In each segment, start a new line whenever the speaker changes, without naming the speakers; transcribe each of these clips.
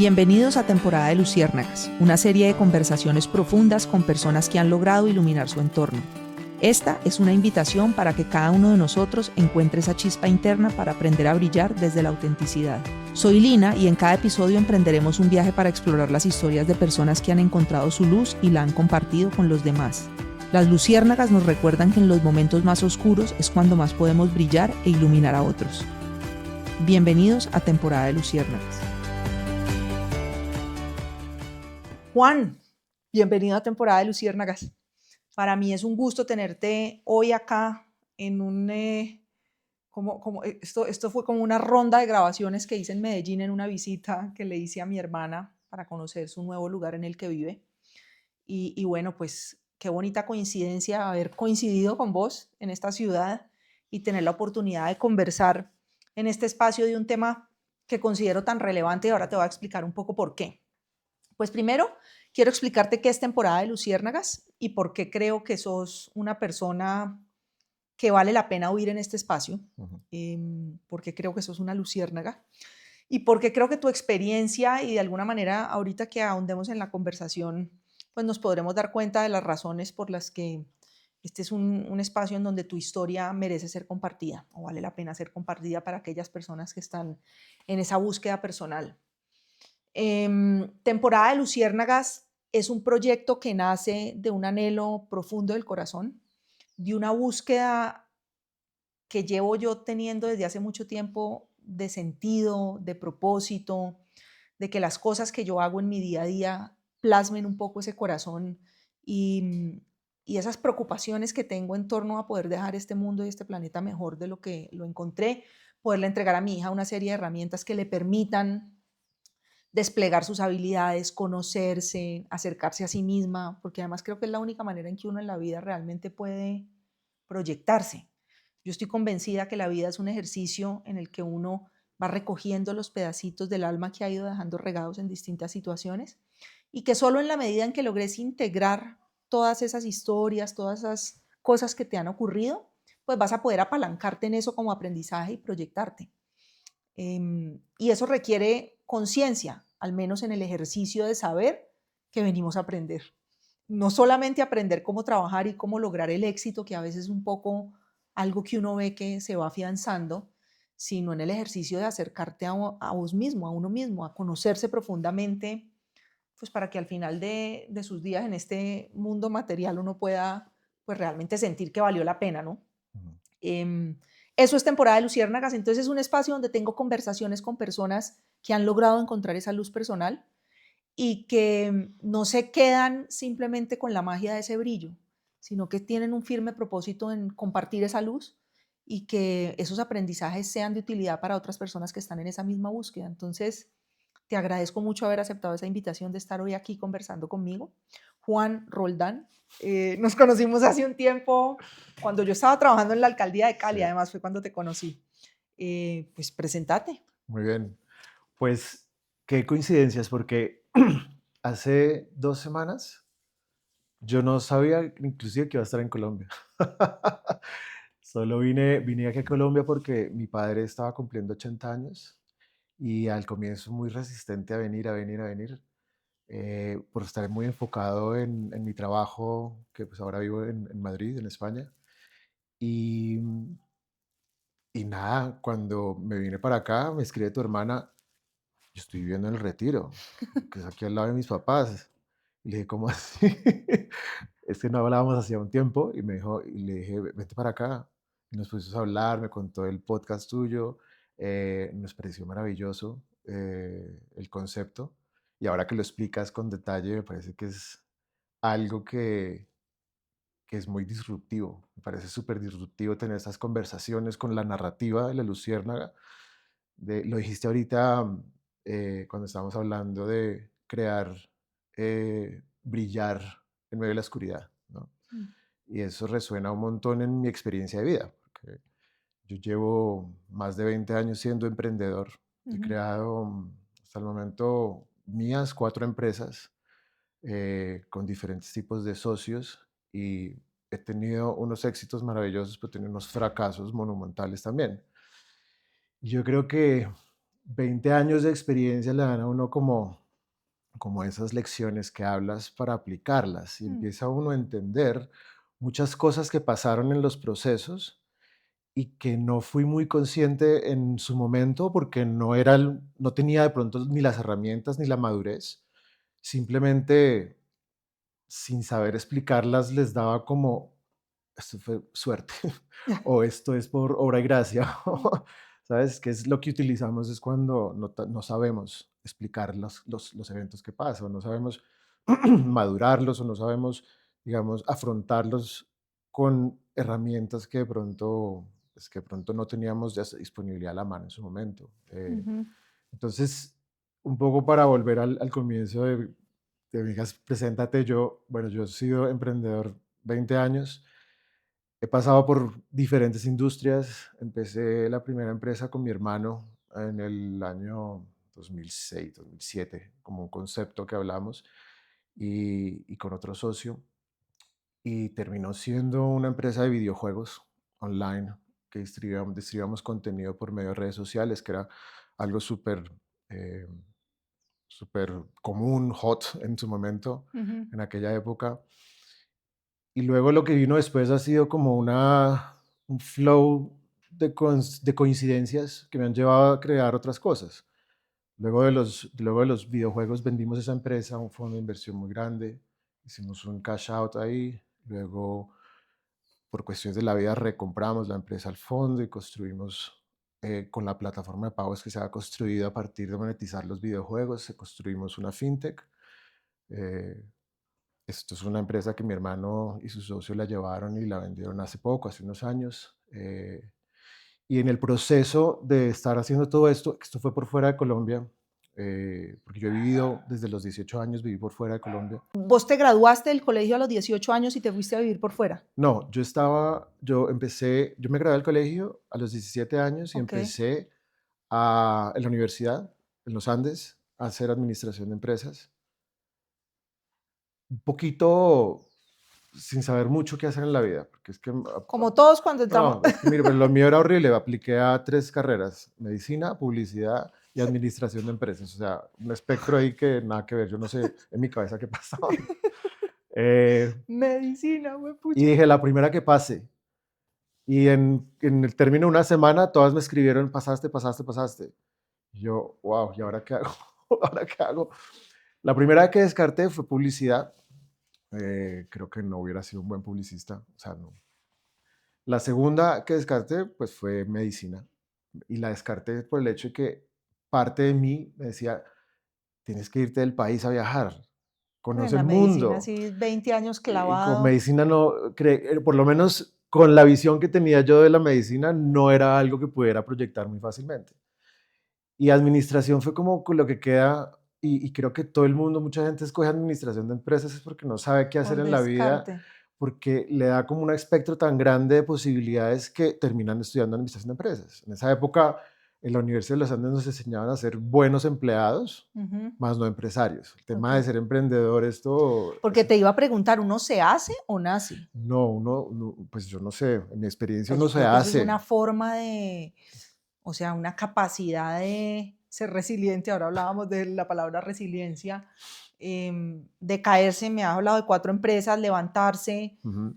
Bienvenidos a Temporada de Luciérnagas, una serie de conversaciones profundas con personas que han logrado iluminar su entorno. Esta es una invitación para que cada uno de nosotros encuentre esa chispa interna para aprender a brillar desde la autenticidad. Soy Lina y en cada episodio emprenderemos un viaje para explorar las historias de personas que han encontrado su luz y la han compartido con los demás. Las luciérnagas nos recuerdan que en los momentos más oscuros es cuando más podemos brillar e iluminar a otros. Bienvenidos a Temporada de Luciérnagas. Juan, bienvenido a Temporada de Luciérnagas. Para mí es un gusto tenerte hoy acá en esto fue como una ronda de grabaciones que hice en Medellín en una visita que le hice a mi hermana para conocer su nuevo lugar en el que vive. Y bueno, pues qué bonita coincidencia haber coincidido con vos en esta ciudad y tener la oportunidad de conversar en este espacio de un tema que considero tan relevante y ahora te voy a explicar un poco por qué. Pues primero, quiero explicarte qué es Temporada de Luciérnagas y por qué creo que sos una persona que vale la pena oír en este espacio, porque creo que sos una luciérnaga y porque creo que tu experiencia y de alguna manera ahorita que ahondemos en la conversación, pues nos podremos dar cuenta de las razones por las que este es un espacio en donde tu historia merece ser compartida o vale la pena ser compartida para aquellas personas que están en esa búsqueda personal. Temporada de Luciérnagas es un proyecto que nace de un anhelo profundo del corazón, de una búsqueda que llevo yo teniendo desde hace mucho tiempo de sentido, de propósito, de que las cosas que yo hago en mi día a día plasmen un poco ese corazón y esas preocupaciones que tengo en torno a poder dejar este mundo y este planeta mejor de lo que lo encontré, poderle entregar a mi hija una serie de herramientas que le permitan desplegar sus habilidades, conocerse, acercarse a sí misma, porque además creo que es la única manera en que uno en la vida realmente puede proyectarse. Yo estoy convencida que la vida es un ejercicio en el que uno va recogiendo los pedacitos del alma que ha ido dejando regados en distintas situaciones y que solo en la medida en que logres integrar todas esas historias, todas esas cosas que te han ocurrido, pues vas a poder apalancarte en eso como aprendizaje y proyectarte. Y eso requiere conciencia, al menos en el ejercicio de saber que venimos a aprender. No solamente aprender cómo trabajar y cómo lograr el éxito, que a veces es un poco algo que uno ve que se va afianzando, sino en el ejercicio de acercarte a vos mismo, a uno mismo, a conocerse profundamente, pues para que al final de sus días en este mundo material uno pueda pues realmente sentir que valió la pena, ¿no? Uh-huh. Eso es Temporada de Luciérnagas, entonces es un espacio donde tengo conversaciones con personas que han logrado encontrar esa luz personal y que no se quedan simplemente con la magia de ese brillo, sino que tienen un firme propósito en compartir esa luz y que esos aprendizajes sean de utilidad para otras personas que están en esa misma búsqueda. Entonces, te agradezco mucho haber aceptado esa invitación de estar hoy aquí conversando conmigo. Juan Roldán, nos conocimos hace un tiempo cuando yo estaba trabajando en la alcaldía de Cali, sí. Además fue cuando te conocí. Pues presentate.
Muy bien, pues qué coincidencias, porque hace 2 semanas yo no sabía inclusive que iba a estar en Colombia. Solo vine aquí a Colombia porque mi padre estaba cumpliendo 80 años y al comienzo muy resistente a venir, por estar muy enfocado en mi trabajo, que pues ahora vivo en Madrid, en España. Y, y nada, cuando me vine para acá, me escribe tu hermana: yo estoy viviendo en El Retiro, que es aquí al lado de mis papás. Y le dije, ¿cómo así? Es que no hablábamos hacía un tiempo y me dijo, y le dije, vente para acá. Y nos pusimos a hablar, me contó el podcast tuyo, nos pareció maravilloso el concepto. Y ahora que lo explicas con detalle, me parece que es algo que es muy disruptivo. Me parece súper disruptivo tener estas conversaciones con la narrativa de la luciérnaga. Lo dijiste ahorita cuando estábamos hablando de crear, brillar en medio de la oscuridad, ¿no? Y eso resuena un montón en mi experiencia de vida, porque yo llevo más de 20 años siendo emprendedor. He creado hasta el momento mías 4 empresas con diferentes tipos de socios y he tenido unos éxitos maravillosos, pero he tenido unos fracasos monumentales también. Yo creo que 20 años de experiencia le dan a uno como esas lecciones que hablas para aplicarlas y
Mm,
empieza uno a entender muchas cosas que pasaron en los procesos y que no fui muy consciente en su momento porque no tenía de pronto ni las herramientas ni la madurez. Simplemente sin saber explicarlas les daba como, esto fue suerte o esto es por obra y gracia.
mm,
¿Sabes? Que es lo que utilizamos es cuando no sabemos explicar los eventos que pasan, o no sabemos madurarlos o no sabemos, digamos, afrontarlos con herramientas que de pronto no teníamos ya disponibilidad a la mano en su momento.
ujú,
Entonces, un poco para volver al comienzo de me digas, preséntate yo, bueno, yo he sido emprendedor 20 años, he pasado por diferentes industrias, empecé la primera empresa con mi hermano en el año 2006, 2007, como un concepto que hablamos, y con otro socio, y terminó siendo una empresa de videojuegos online que distribuíamos contenido por medio de redes sociales, que era algo eh, súper común, hot en su momento,
ujú.
en aquella época. Y luego lo que vino después ha sido como un flow de coincidencias que me han llevado a crear otras cosas. Luego de los videojuegos vendimos esa empresa a un fondo de inversión muy grande, hicimos un cash out ahí, luego por cuestiones de la vida recompramos la empresa al fondo y construimos con la plataforma de pagos que se ha construido a partir de monetizar los videojuegos, construimos una fintech. eh, Esto es una empresa que mi hermano y su socio la llevaron y la vendieron hace poco, hace unos años. Y en el proceso de estar haciendo todo esto fue por fuera de Colombia, porque yo he vivido desde los 18 años, viví por fuera de Colombia.
¿Vos te graduaste del colegio a los 18 años y te fuiste a vivir por fuera?
No, yo me gradué del colegio a los 17 años y
Ok.
empecé en la universidad, en los Andes, a hacer administración de empresas. Un poquito sin saber mucho qué hacer en la vida, porque es que
Como todos cuando entramos.
no, es que mire, pues lo mío era horrible. Apliqué a 3 carreras: medicina, publicidad y administración de empresas. O sea, un espectro ahí que nada que ver. Yo no sé en mi cabeza qué pasaba. Eh,
Medicina,
y
huepucha.
dije, la primera que pase. Y en el término de una semana, todas me escribieron, pasaste, pasaste, pasaste. Y yo, wow, ¿y ahora qué hago? ¿Ahora qué hago? La primera que descarté fue publicidad. Creo que no hubiera sido un buen publicista. O sea, no. La segunda que descarté, pues fue medicina. Y la descarté por el hecho de que parte de mí me decía, tienes que irte del país a viajar,
En
conoce
la
el
medicina,
mundo.
sí, 20 años
Y con
clavado.
medicina no, por lo menos con la visión que tenía yo de la medicina, no era algo que pudiera proyectar muy fácilmente. Y administración fue como con lo que queda, y creo que todo el mundo, mucha gente escoge administración de empresas es porque no sabe qué hacer
Por
en la vida,
descarte.
porque le da como un espectro tan grande de posibilidades que terminan estudiando administración de empresas. En esa época, en la Universidad de los Andes nos enseñaban a ser buenos empleados,
Ujú,
más no empresarios. El tema de
ok.
ser emprendedor,
Porque te iba a preguntar, ¿uno se hace o nace?
no, pues yo no sé, en mi experiencia
Pues
uno
yo
se
creo que eso es una
hace.
forma de, o sea, una capacidad de ser resiliente. Ahora hablábamos de la palabra resiliencia, de caerse. Me has hablado de 4 empresas, levantarse.
Ujú.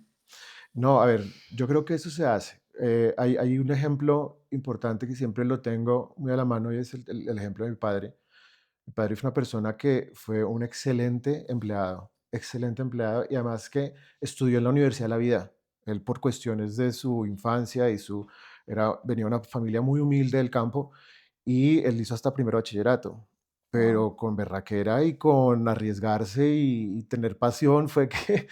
No, a ver, yo creo que eso se hace. Hay un ejemplo importante que siempre lo tengo muy a la mano y es el ejemplo de mi padre. Mi padre fue una persona que fue un excelente empleado y además que estudió en la Universidad de la Vida. Él por cuestiones de su infancia venía de una familia muy humilde del campo y él hizo hasta primero bachillerato,
Wow.
pero con berraquera y con arriesgarse y tener pasión fue que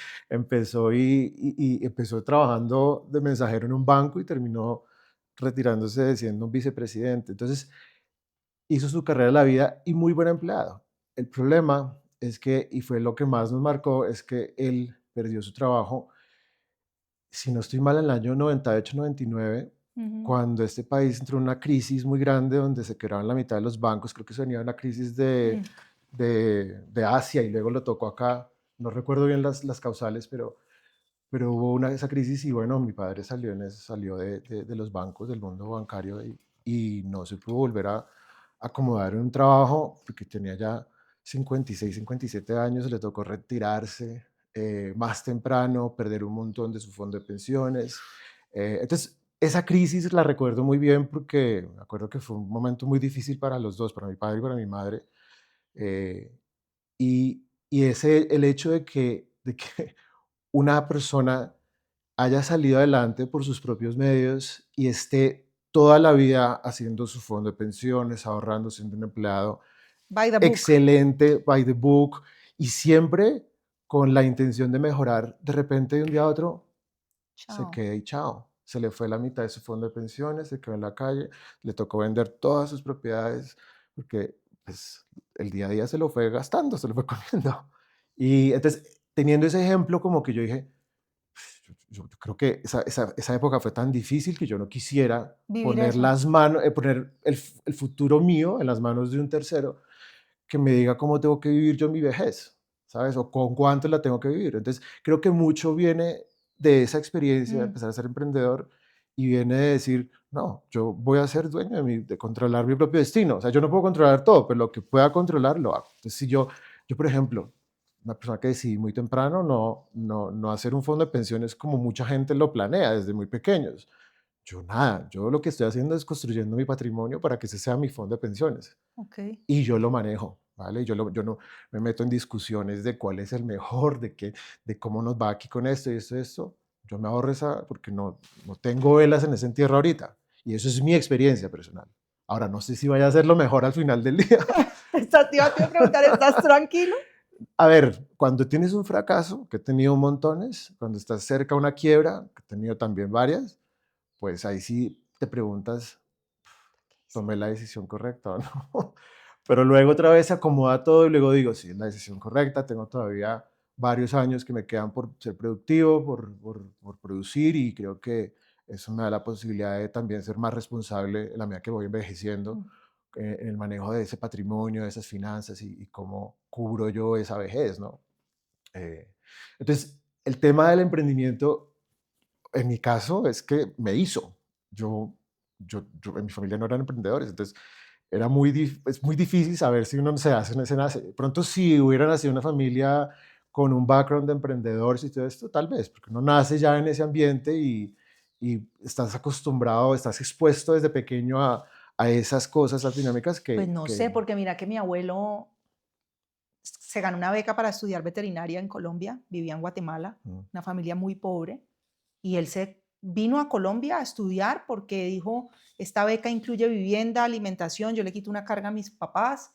y empezó trabajando de mensajero en un banco y terminó retirándose siendo un vicepresidente. Entonces, hizo su carrera en la vida y muy buen empleado. El problema es que, y fue lo que más nos marcó, es que él perdió su trabajo, si no estoy mal, en el año 98-99,
Ujú,
cuando este país entró en una crisis muy grande donde se quebraron la mitad de los bancos. Creo que se venía una crisis
mm,
de Asia y luego lo tocó acá. No recuerdo bien las causales, pero hubo esa crisis y bueno, mi padre salió de los bancos, del mundo bancario y no se pudo volver acomodar en un trabajo, porque tenía ya 56, 57 años, le tocó retirarse más temprano, perder un montón de su fondo de pensiones. Entonces, esa crisis la recuerdo muy bien porque me acuerdo que fue un momento muy difícil para los dos, para mi padre y para mi madre. eh, y el hecho de que una persona haya salido adelante por sus propios medios y esté toda la vida haciendo su fondo de pensiones, ahorrando, siendo un empleado
By the book.
excelente, by the book, y siempre con la intención de mejorar, de repente de un día a otro se
Chao.
queda y chao. Se le fue la mitad de su fondo de pensiones, se quedó en la calle, le tocó vender todas sus propiedades porque pues, el día a día se lo fue gastando, se lo fue comiendo. Y entonces, teniendo ese ejemplo, como que yo dije, yo creo que esa época fue tan difícil que yo no quisiera
Vivir
poner
eso.
las manos, poner el futuro mío en las manos de un tercero que me diga cómo tengo que vivir yo mi vejez, ¿sabes? O con cuánto la tengo que vivir. Entonces, creo que mucho viene de esa experiencia de
Mm,
empezar a ser emprendedor y viene de decir, no, yo voy a ser dueño de controlar mi propio destino. O sea, yo no puedo controlar todo, pero lo que pueda controlar lo hago. Entonces, si yo por ejemplo, una persona que decidí muy temprano no hacer un fondo de pensiones como mucha gente lo planea desde muy pequeños. Yo nada, yo lo que estoy haciendo es construyendo mi patrimonio para que ese sea mi fondo de pensiones
ok.
y yo lo manejo, ¿vale? Yo no me meto en discusiones de cuál es el mejor, de cómo nos va aquí con esto y esto y esto. Yo me ahorro esa porque no tengo velas en ese entierro ahorita. Y eso es mi experiencia personal. Ahora, no sé si vaya a ser lo mejor al final del día.
Te iba a preguntar, ¿estás tranquilo?
A ver, cuando tienes un fracaso, que he tenido montones, cuando estás cerca a una quiebra, que he tenido también varias, pues ahí sí te preguntas, tomé la decisión correcta o no. Pero luego otra vez se acomoda todo y luego digo, sí, es la decisión correcta, tengo todavía varios años que me quedan por ser productivo, por producir y creo que eso me da la posibilidad de también ser más responsable en la medida que voy envejeciendo
Mm,
en el manejo de ese patrimonio, de esas finanzas y cómo cubro yo esa vejez, ¿no? Eh, entonces, el tema del emprendimiento en mi caso es que me hizo. Yo, en mi familia no eran emprendedores, entonces es muy difícil saber si uno se hace, se nace. De pronto, si hubiera nacido una familia con un background de emprendedores y todo esto, tal vez, porque uno nace ya en ese ambiente y estás acostumbrado, estás expuesto desde pequeño a esas cosas, esas dinámicas
Pues
que,
no
que
sé, porque mira que mi abuelo se ganó una beca para estudiar veterinaria en Colombia, vivía en Guatemala,
mm,
una familia muy pobre, y él se vino a Colombia a estudiar porque dijo, esta beca incluye vivienda, alimentación, yo le quito una carga a mis papás.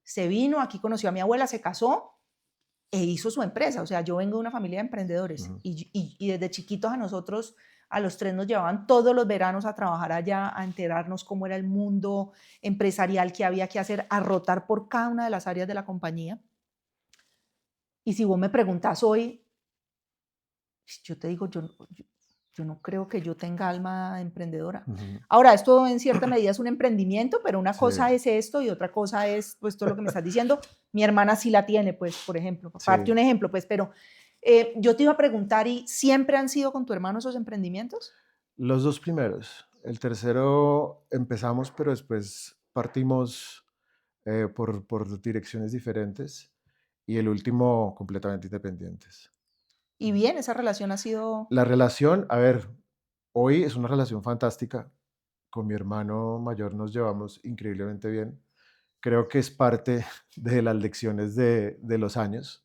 Se vino, aquí conoció a mi abuela, se casó e hizo su empresa. O sea, yo vengo de una familia de emprendedores
mm.
y desde chiquitos a nosotros, a los tres nos llevaban todos los veranos a trabajar allá, a enterarnos cómo era el mundo empresarial que había que hacer, a rotar por cada una de las áreas de la compañía. Y si vos me preguntas hoy, yo te digo, yo no creo que yo tenga alma emprendedora.
Ujú.
Ahora, esto en cierta medida es un emprendimiento, pero una
Sí,
cosa es esto y otra cosa es, pues, todo lo que me estás diciendo. Mi hermana sí la tiene, pues, por ejemplo, para darte
sí.
un ejemplo, pues, pero yo te iba a preguntar, ¿y siempre han sido con tu hermano esos emprendimientos?
Los 2 primeros. El tercero empezamos, pero después partimos, por direcciones diferentes, y el último completamente independientes.
Y bien, esa relación ha sido,
La relación, a ver, hoy es una relación fantástica. Con mi hermano mayor nos llevamos increíblemente bien. Creo que es parte de las lecciones de los años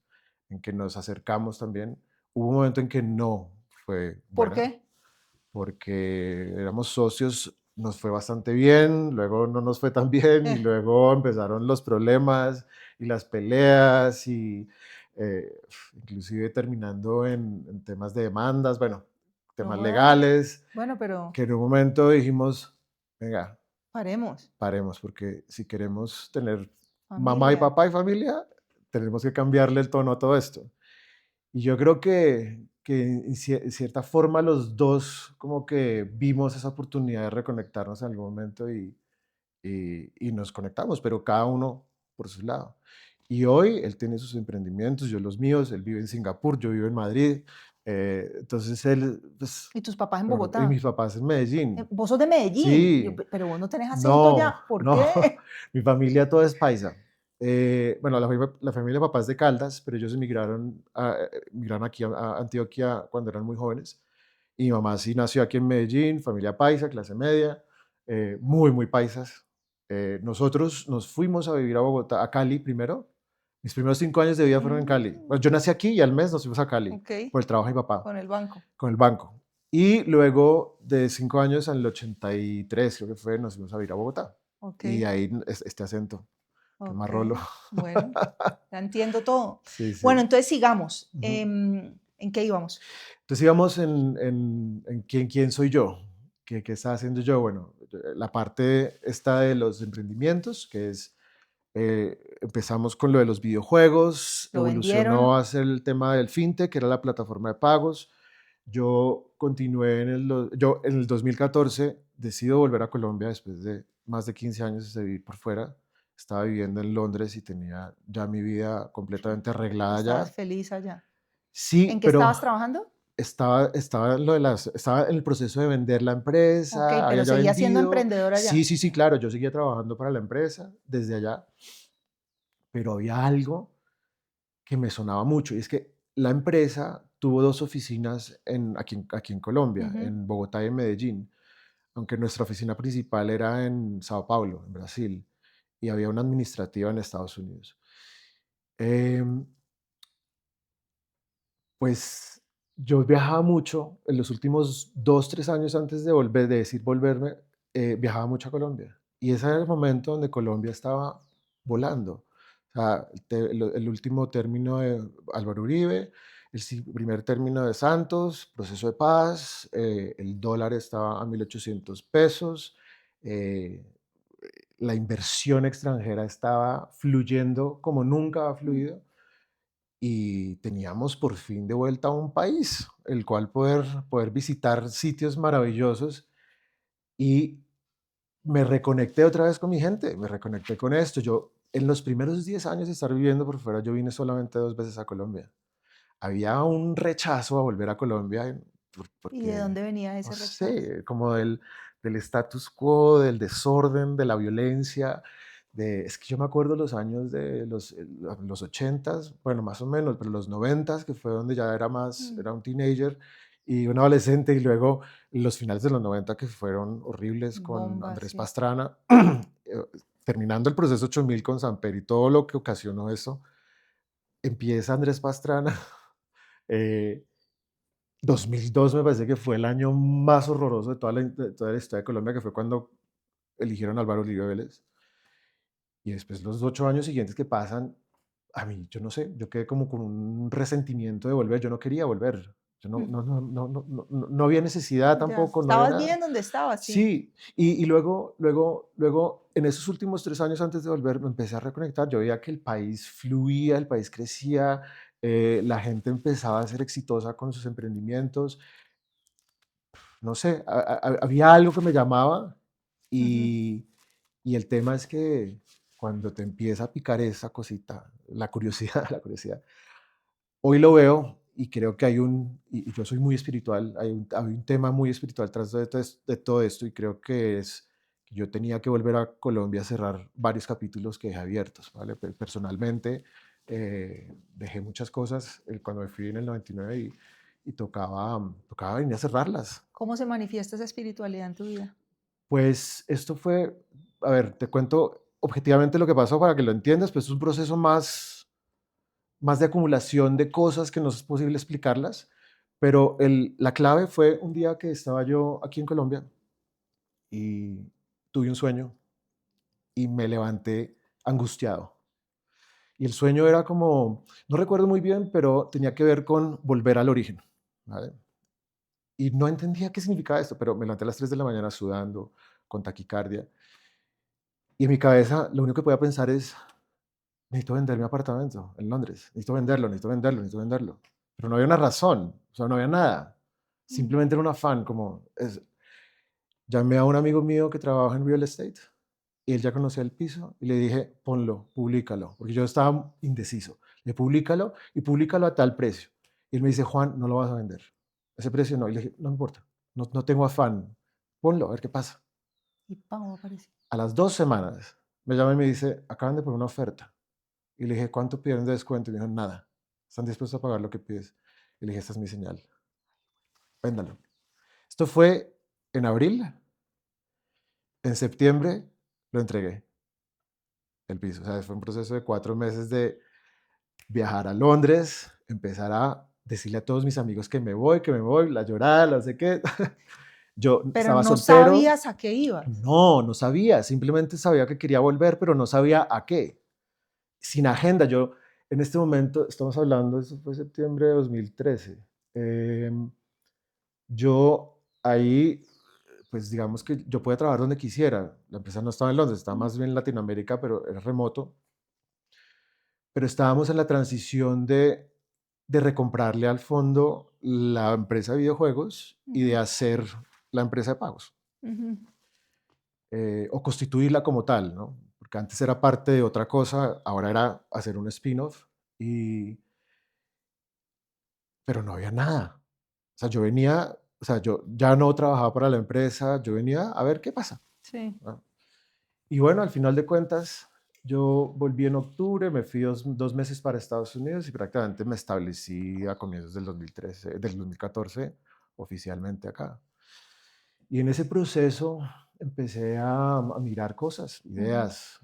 en que nos acercamos también. Hubo un momento en que no fue
¿por
buena,
qué?
porque éramos socios, nos fue bastante bien, luego no nos fue tan bien y
Eh,
luego empezaron los problemas y las peleas y inclusive terminando en temas de demandas, bueno, temas
no,
legales,
bueno, pero
que en un momento dijimos, venga,
paremos,
paremos, porque si queremos tener mamá y
familia.
papá y familia, tenemos que cambiarle el tono a todo esto. Y yo creo que en cierta forma los dos como que vimos esa oportunidad de reconectarnos en algún momento y nos conectamos, pero cada uno por su lado. Y hoy él tiene sus emprendimientos, yo los míos, él vive en Singapur, yo vivo en Madrid, Entonces él, pues,
¿Y tus papás en
bueno, y mis
Bogotá?
papás en Medellín.
Vos sos de Medellín. Yo,
Sí,
pero vos no tenés acento
no,
ya. ¿Por
no,
qué?
mi familia toda es paisa. Bueno, la familia de papá es de Caldas, pero ellos migraron aquí a Antioquia cuando eran muy jóvenes. Y mi mamá sí nació aquí en Medellín, familia paisa, clase media, muy, muy paisas. Nosotros nos fuimos a vivir a Bogotá, a Cali primero. Mis primeros 5 años de vida fueron en Cali. Bueno,
Mm,
yo nací aquí y al mes nos fuimos a Cali
ok,
por el trabajo de mi papá,
con el banco.
con el banco. Y luego de 5 años, en el 83, creo que fue, nos fuimos a vivir a Bogotá.
Ok,
Y ahí este acento, que es más
ok.
rolo.
Bueno, ya entiendo todo.
Sí,
Bueno,
sí.
entonces sigamos.
Ujú.
¿En qué íbamos?
Entonces íbamos en quién soy yo, qué estaba haciendo yo. Bueno, la parte está de los emprendimientos, que es, empezamos con lo de los videojuegos,
¿Lo
evolucionó
vendieron?
a ser el tema del fintech, que era la plataforma de pagos. Yo continué yo en el 2014 decido volver a Colombia después de más de 15 años de vivir por fuera. Estaba viviendo en Londres y tenía ya mi vida
Sí.
completamente arreglada
Estabas
ya.
feliz allá. ¿En
Sí,
qué
pero
estabas trabajando?
estaba en el proceso de vender la
Ok,
empresa, había
pero
ya
seguía siendo
vendido.
emprendedora
Sí,
allá.
sí, sí, claro, yo seguía trabajando para la empresa desde allá, pero había algo que me sonaba mucho, y es que la empresa tuvo 2 oficinas aquí en Colombia,
Ujú.
en Bogotá y en Medellín, aunque nuestra oficina principal era en Sao Paulo, en Brasil, y había una administrativa en Estados Unidos. Em, Pues, yo viajaba mucho en los últimos 2 3 años antes de decir volverme, viajaba mucho a Colombia, y ese era el momento donde Colombia estaba volando. O sea, el último término de Álvaro Uribe, primer término de Santos, proceso de paz, el dólar estaba a 1.800 pesos, eh, la inversión extranjera estaba fluyendo como nunca ha
Mm.
fluido, y teníamos por fin de vuelta a un país, el cual poder visitar sitios maravillosos, y me reconecté otra vez con mi gente, me reconecté con esto. Yo, en los primeros 10 años de estar viviendo por fuera, yo vine solamente 2 veces a Colombia. Había un rechazo a volver a Colombia,
¿Y de
porque,
dónde venía
no
ese rechazo?
sé, como del status quo, del desorden, de la violencia. Es que yo me acuerdo los años de los 80s, bueno, más o menos, pero los 90s, que fue donde ya
Mm,
era un teenager y un adolescente, y luego los finales de los 90 que fueron horribles con
bomba,
Andrés
sí.
Pastrana, eh, terminando el proceso 8000 con Samper y todo lo que ocasionó eso, empieza Andrés Pastrana. eh, 2002 me parece que fue el año más horroroso de toda la historia de Colombia, que fue cuando eligieron a Álvaro Uribe Vélez. Y después los 8 años siguientes que pasan, a mí, yo no sé, yo quedé como con un resentimiento de volver. Yo no quería volver. Yo
Mm,
no había necesidad
ya,
tampoco, no había
estabas
nada.
bien donde estabas, sí.
Sí, y luego, en esos últimos 3 años antes de volver, me empecé a reconectar. Yo veía que el país fluía, el país crecía, la gente empezaba a ser exitosa con sus emprendimientos. No sé, había algo que me llamaba,
Ujú.
y, y el tema es que cuando te empieza a picar esa cosita, la curiosidad, la curiosidad, hoy lo veo y creo que y yo soy muy espiritual, hay un tema muy espiritual tras de todo esto, y creo que es que yo tenía que volver a Colombia a cerrar varios capítulos que dejé abiertos, ¿vale? Personalmente, dejé muchas cosas cuando me fui en el 99, y tocaba venir a cerrarlas.
¿Cómo se manifiesta esa espiritualidad en tu vida?
Pues esto fue, a ver, te cuento objetivamente lo que pasó para que lo entiendas. Pues es un proceso más de acumulación de cosas que no es posible explicarlas, pero la clave fue un día que estaba yo aquí en Colombia y tuve un sueño y me levanté angustiado. Y el sueño era como, no recuerdo muy bien, pero tenía que ver con volver al origen, ¿vale? Y no entendía qué significaba esto, pero me levanté a las 3 de la mañana sudando, con taquicardia, y en mi cabeza lo único que podía pensar es: necesito vender mi apartamento en Londres, necesito venderlo, necesito venderlo, necesito venderlo. Pero no había una razón, o sea, no había nada.
Mm,
Simplemente era un afán, llamé a un amigo mío que trabaja en real estate, y él ya conocía el piso, y le dije: ponlo, públicalo, porque yo estaba indeciso. Le públicalo, y públicalo a tal precio. Y él me dice, Juan, no lo vas a vender. Ese precio no. Y le dije, no me importa, no tengo afán, ponlo, a ver qué pasa.
Y pam, apareció.
A las 2 semanas me llama y me dice, acaban de poner una oferta. Y le dije, ¿cuánto piden de descuento? Y me dijo, nada, están dispuestos a pagar lo que pides. Y le dije, esta es mi señal, véndalo. Esto fue en abril, en septiembre lo entregué, el piso. O sea, fue un proceso de 4 meses de viajar a Londres, empezar a decirle a todos mis amigos que me voy, la llorada, no sé qué. Yo
Pero
estaba
no
soltero,
sabías a qué ibas.
no sabía, simplemente sabía que quería volver, pero no sabía a qué. Sin agenda, yo en este momento, estamos hablando, eso fue septiembre de 2013, yo ahí, pues digamos que yo podía trabajar donde quisiera, la empresa no estaba en Londres, estaba
Mm,
más bien en Latinoamérica, pero era remoto, pero estábamos en la transición de recomprarle al fondo la empresa de videojuegos y de
ujú,
hacer la empresa de pagos,
ujú.
o constituirla como tal, ¿no? Porque antes era parte de otra cosa, ahora era hacer un spin-off, pero no había nada. O sea, yo venía, o sea, yo ya no trabajaba para la empresa, yo venía a ver qué pasa,
Sí.
¿no? Y bueno, al final de cuentas, yo volví en octubre, me fui 2 meses para Estados Unidos y prácticamente me establecí a comienzos del 2013, del 2014 oficialmente acá. Y en ese proceso empecé a mirar cosas,
Ujú,
ideas.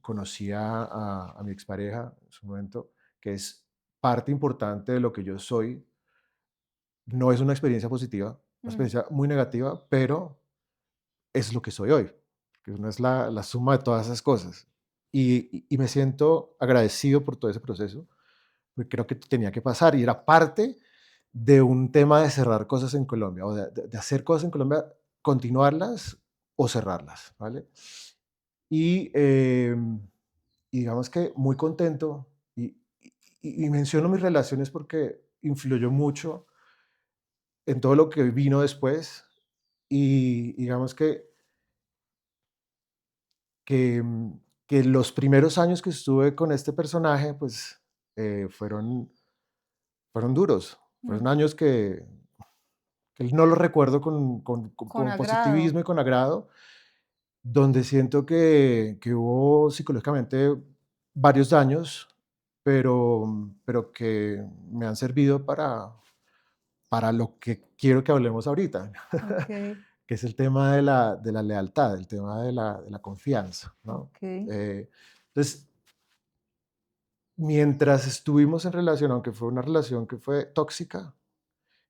Conocí a mi expareja en su momento, que es parte importante de lo que yo soy. No es una experiencia positiva, una
mm,
experiencia muy negativa, pero es lo que soy hoy, que no es la suma de todas esas cosas. Y me siento agradecido por todo ese proceso, porque creo que tenía que pasar y era parte de un tema de cerrar cosas en Colombia, o de hacer cosas en Colombia, continuarlas o cerrarlas, ¿vale? Y, y digamos que muy contento, y menciono mis relaciones porque influyó mucho en todo lo que vino después, y digamos que, que los primeros años que estuve con este personaje, pues fueron duros,
mm.
fueron años que no los recuerdo
Con
con
agrado.
positivismo y con agrado, donde siento que hubo psicológicamente varios daños, pero que me han servido para lo que quiero que hablemos ahorita,
Okey,
que es el tema de la lealtad, el tema de la confianza, ¿no?
okey.
Entonces, mientras estuvimos en relación, aunque fue una relación que fue tóxica,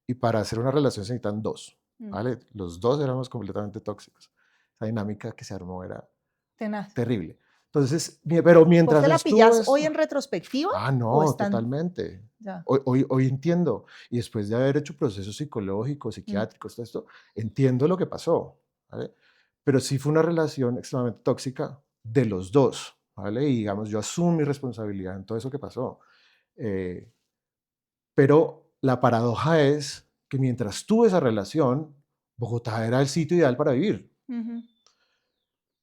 y para hacer una relación se necesitan dos,
Mm.
¿vale? Los dos éramos completamente tóxicos. Esa dinámica que se armó era
Tenaz.
terrible. Entonces, pero
¿Vos
mientras
te la
estuvo
pillás hoy
esto,
en retrospectiva o
no,
están
totalmente.
ya?
Hoy entiendo, y después de haber hecho procesos psicológicos,
Mm,
psiquiátricos, todo esto, entiendo lo que pasó, ¿vale? Pero sí fue una relación extremadamente tóxica de los dos, ¿vale? Y digamos, yo asumo mi responsabilidad en todo eso que pasó. Eh, pero la paradoja es que mientras tuve esa relación, Bogotá era el sitio ideal para vivir.
ujú.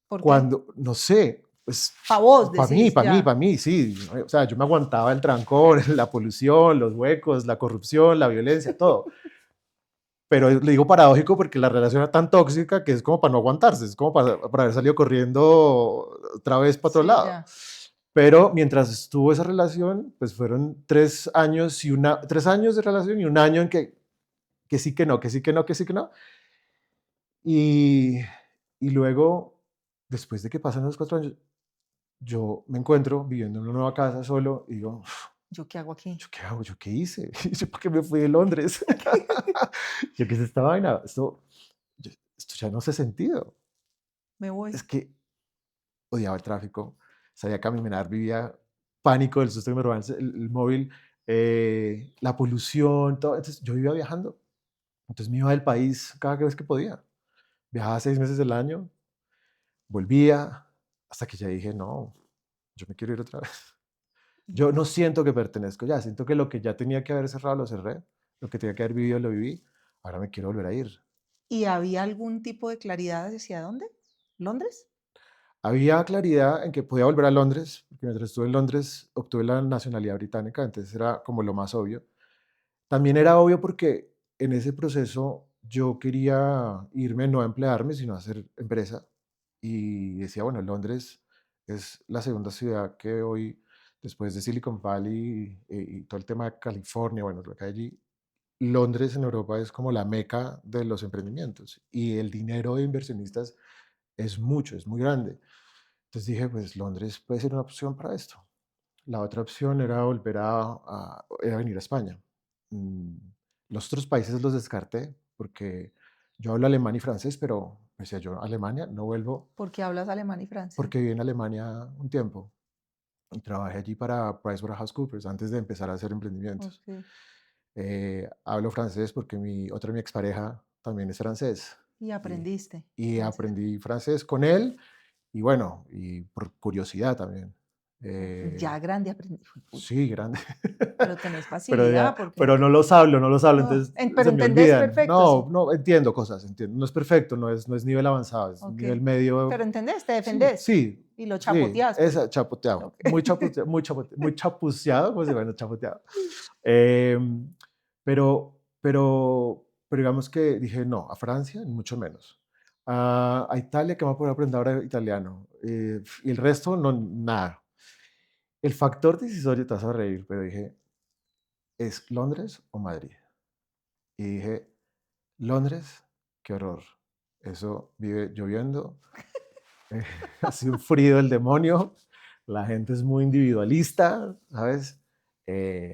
¿Por qué?
Cuando, no sé, pues
Para vos
para mí,
decís, ya.
sí. O sea, yo me aguantaba el trancón, la polución, los huecos, la corrupción, la violencia, todo. Pero le digo paradójico porque la relación era tan tóxica que es como para no aguantarse, es como para haber salido corriendo otra vez para otro
Sí,
lado.
ya.
Pero mientras estuvo esa relación, pues fueron 3 años 3 años de relación y un año en que sí que no, que sí que no, que sí que no. Y, y luego, después de que pasan esos 4 años, yo me encuentro viviendo en una nueva casa solo y digo,
¿Yo qué hago aquí?
¿yo qué hago? ¿Yo qué hice? ¿Yo por qué me fui de Londres? ¿Yo qué es esta vaina? Esto ya no hace sentido.
Me
Es
voy.
que odiaba el tráfico, sabía caminar, vivía pánico del susto que me robaban el móvil, la polución, todo. Entonces yo vivía viajando. Entonces me iba del país cada vez que podía. Viajaba 6 meses del año, volvía, hasta que ya dije, no, yo me quiero ir otra vez. Yo no siento que pertenezco ya, siento que lo que ya tenía que haber cerrado lo cerré, lo que tenía que haber vivido lo viví, ahora me quiero volver a ir.
¿Y había algún tipo de claridad hacia dónde? ¿Londres?
Había claridad en que podía volver a Londres, porque mientras estuve en Londres obtuve la nacionalidad británica, entonces era como lo más obvio. También era obvio porque en ese proceso yo quería irme no a emplearme, sino a hacer empresa. Y decía, bueno, Londres es la segunda ciudad que hoy, después de Silicon Valley y todo el tema de California, bueno, lo que hay allí, Londres en Europa es como la meca de los emprendimientos y el dinero de inversionistas es mucho, es muy grande. Entonces dije, pues Londres puede ser una opción para esto. La otra opción era volver era venir a España. Mm, los otros países los descarté porque yo hablo alemán y francés, pero decía yo, Alemania no vuelvo
Porque hablas alemán y francés.
porque viví en Alemania un tiempo y trabajé allí para PricewaterhouseCoopers antes de empezar a hacer emprendimientos.
Ok.
Hablo francés porque mi expareja también es francés
Y
y,
aprendiste
y
francés.
aprendí francés con él y bueno, y por curiosidad también.
Ya grande aprendí. Pucha,
Sí, grande.
pero tenés
Pero
facilidad
ya
porque
pero no los hablo,
no,
entonces
pero
se me
entendés
olvidan.
perfecto,
No,
sí.
no, entiendo cosas, entiendo. No es perfecto, no es nivel avanzado, es
Ok.
nivel medio.
Pero entendés, te
Sí,
defendés
sí,
y lo
sí,
chapoteás, pues.
esa, chapoteado,
Ok.
muy chapuceado, pues, bueno, chapoteado. Em, pero digamos que dije: "No, a Francia, ni mucho menos. A Italia, que me voy a poder aprender ahora italiano, y el resto no, nada". El factor decisorio, te vas a reír, pero dije: "¿Es Londres o Madrid?". Y dije: "Londres, qué horror. Eso vive lloviendo, eh, hace un frío del demonio, la gente es muy individualista, ¿sabes?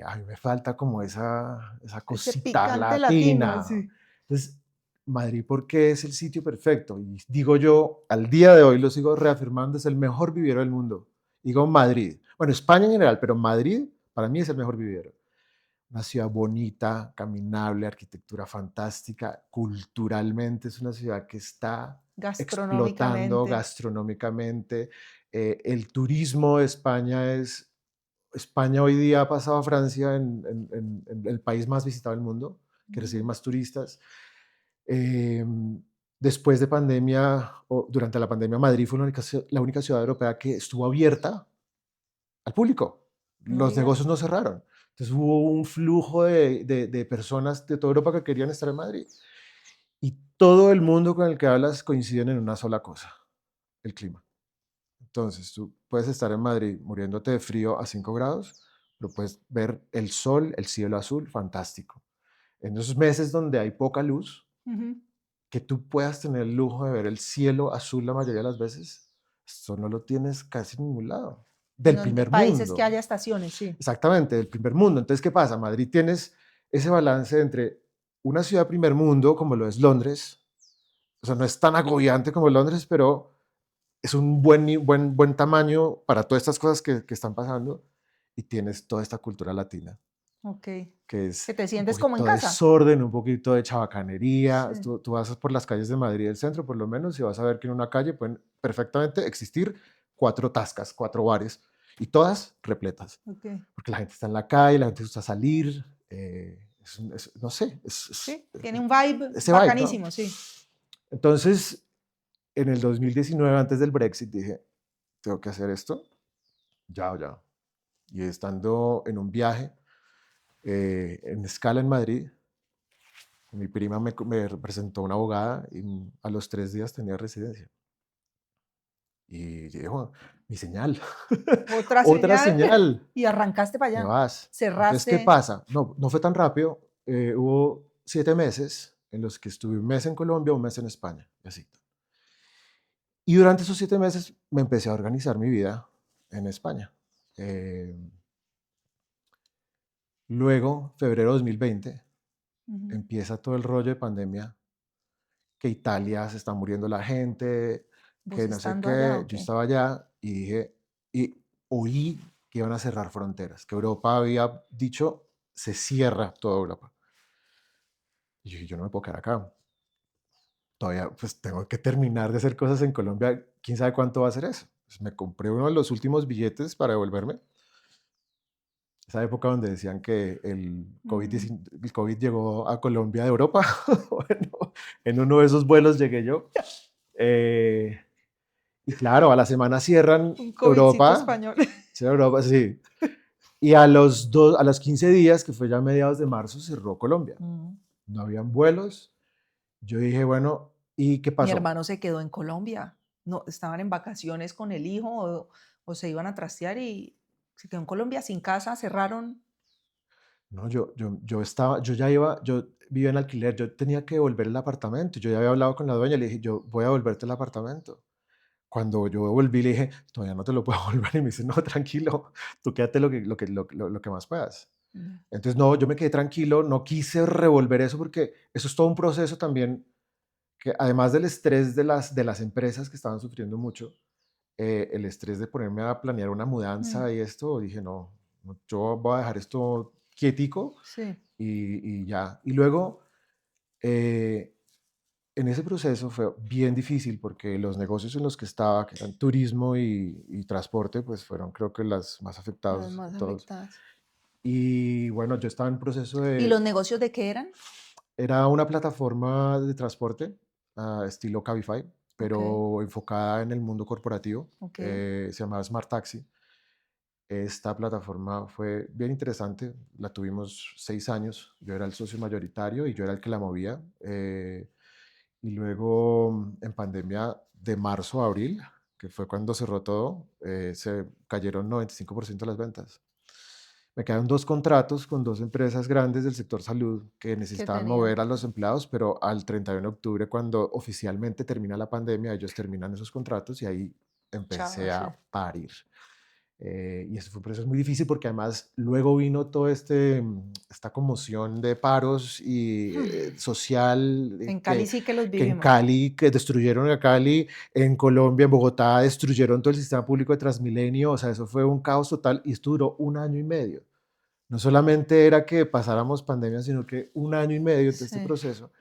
A mí me falta como esa
Ese
cosita
picante latino,
latina".
sí.
Entonces, Madrid, porque es el sitio perfecto. Y digo yo, al día de hoy lo sigo reafirmando, es el mejor vivero del mundo. Digo Madrid. Bueno, España en general, pero Madrid para mí es el mejor vivero. Una ciudad bonita, caminable, arquitectura fantástica, culturalmente es una ciudad que está explotando
Gastronómicamente.
gastronómicamente. El turismo de España hoy día ha pasado a Francia en el país más visitado del mundo, que recibe
Mm,
más turistas. Eh, Después de pandemia, o durante la pandemia, Madrid fue la única ciudad europea que estuvo abierta al público.
no
Los
digas.
negocios no cerraron. Entonces hubo un flujo de personas de toda Europa que querían estar en Madrid. Y todo el mundo con el que hablas coinciden en una sola cosa, el clima. Entonces tú puedes estar en Madrid muriéndote de frío a 5 grados, pero puedes ver el sol, el cielo azul, fantástico. En esos meses donde hay poca luz,
Ujú.
que tú puedas tener el lujo de ver el cielo azul la mayoría de las veces, esto no lo tienes casi en ningún lado. Del
Donde
primer
países que
mundo.
haya estaciones, sí.
Exactamente, del primer mundo. Entonces, ¿qué pasa? Madrid tienes ese balance entre una ciudad primer mundo, como lo es Londres, o sea, no es tan agobiante como Londres, pero es un buen tamaño para todas estas cosas que están pasando, y tienes toda esta cultura latina,
Ok.
que
Que
es
te
un
sientes como en
poquito de
casa.
desorden, un poquito de chabacanería.
Sí.
Tú vas por las calles de Madrid, el centro por lo menos, y vas a ver que en una calle pueden perfectamente existir 4 tascas, 4 bares, y todas repletas
Ok.
porque la gente está en la calle, la gente gusta salir, no sé,
Sí, tiene un vibe
ese vibe, ¿no?
bacanísimo, sí.
Entonces, en el 2019, antes del Brexit, dije, tengo que hacer esto, ya, ya. Y estando en un viaje, en escala en Madrid, mi prima me representó una abogada y a los 3 días tenía residencia. Y yo dije, "Oh, mi señal,
Otra
otra
señal
señal.
y arrancaste para
Te
allá.
vas". Entonces, ¿qué
Cerraste.
pasa? No, no fue tan rápido. Hubo 7 meses en los que estuve un mes en Colombia, un mes en España, y así. Y durante esos 7 meses me empecé a organizar mi vida en España. Eh, Luego, febrero de 2020,
Ujú.
empieza todo el rollo de pandemia, que Italia se está muriendo la gente,
¿Vos
que no sé
estando allá
qué.
o
Yo
qué?
estaba allá y dije, y oí que iban a cerrar fronteras, que Europa había dicho, se cierra toda Europa. Y yo dije, yo no me puedo quedar acá. Todavía pues tengo que terminar de hacer cosas en Colombia, quién sabe cuánto va a ser eso. Pues, me compré uno de los últimos billetes para devolverme. Esa época donde decían que
Mm,
el COVID llegó a Colombia de Europa. Bueno, en uno de esos vuelos llegué yo. Eh, y claro, a la semana cierran
un covidcito
Europa.
español.
Sí, Europa, sí. Y a los 15 días, que fue ya a mediados de marzo, cerró Colombia.
Mm.
No habían vuelos. Yo dije, bueno, ¿y qué
Mi
pasó?
hermano se quedó en Colombia. No, estaban en vacaciones con el hijo o se iban a trastear y se quedó en Colombia sin casa, cerraron.
No, yo vivía en alquiler, yo tenía que devolver el apartamento. Yo ya había hablado con la dueña, le dije, yo voy a devolverte el apartamento. Cuando yo volví, le dije, todavía no te lo puedo devolver. Y me dice, no, tranquilo, tú quédate lo que más puedas.
Ya.
Entonces, no, yo me quedé tranquilo, no quise revolver eso porque eso es todo un proceso también, que además del estrés de las empresas que estaban sufriendo mucho, el estrés de ponerme a planear una
Mm,
mudanza y esto, dije, no, yo voy a dejar esto quietico
sí,
y ya. Y luego, eh, en ese proceso fue bien difícil porque los negocios en los que estaba, que eran turismo y transporte, pues fueron creo que las más
las
afectados
más
de todos.
afectadas.
Y bueno, yo estaba en proceso
¿Y los
de,
negocios de qué eran?
era una plataforma de transporte, estilo Cabify,
Okey,
pero enfocada en el mundo corporativo.
okey,
Se llamaba Smart Taxi. Esta plataforma fue bien interesante, la tuvimos 6 años, yo era el socio mayoritario y yo era el que la movía. Y luego en pandemia de marzo a abril, que fue cuando cerró todo, se cayeron 95% de las ventas. Me quedaron dos contratos con dos empresas grandes del sector salud que
que
necesitaban
tenían
mover a
que
los empleados, pero al 31 de octubre, cuando oficialmente termina la pandemia, ellos terminan esos contratos y ahí
chao,
empecé
sí.
a parir. Y eso fue un proceso muy difícil porque además luego vino todo esta conmoción de paros y social
En Cali sí que los
que en
vivimos.
Cali, que destruyeron a Cali, en Colombia, en Bogotá, destruyeron todo el sistema público de Transmilenio, o sea, eso fue un caos total y esto duró 1 año y medio. No solamente era que pasáramos pandemia, sino que 1 año y medio de este
Sí.
proceso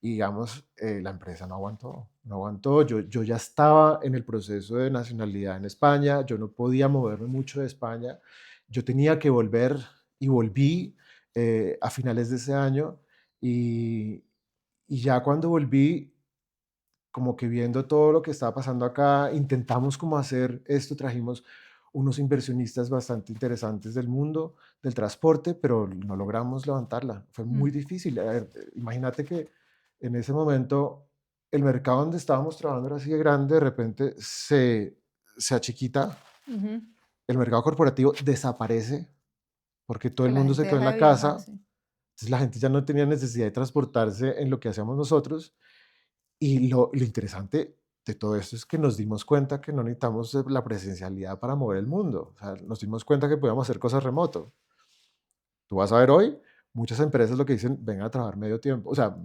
y digamos, la empresa no aguantó, no aguantó. Yo ya estaba en el proceso de nacionalidad en España, yo no podía moverme mucho de España, yo tenía que volver y volví a finales de ese año y, y ya cuando volví, como que viendo todo lo que estaba pasando acá, intentamos como hacer esto, trajimos unos inversionistas bastante interesantes del mundo del transporte, pero no logramos levantarla. Fue
Mm,
muy difícil. A ver, imagínate que en ese momento el mercado donde estábamos trabajando era así de grande, de repente se achiquita,
ujú.
el mercado corporativo desaparece porque todo
Que
el
la
mundo se
gente
quedó en
deja de
la
viajar,
casa,
sí.
entonces la gente ya no tenía necesidad de transportarse en lo que hacíamos nosotros y lo interesante de todo esto es que nos dimos cuenta que no necesitamos la presencialidad para mover el mundo. O sea, nos dimos cuenta que podíamos hacer cosas remoto. Tú vas a ver hoy, muchas empresas lo que dicen, vengan a trabajar medio tiempo, o sea,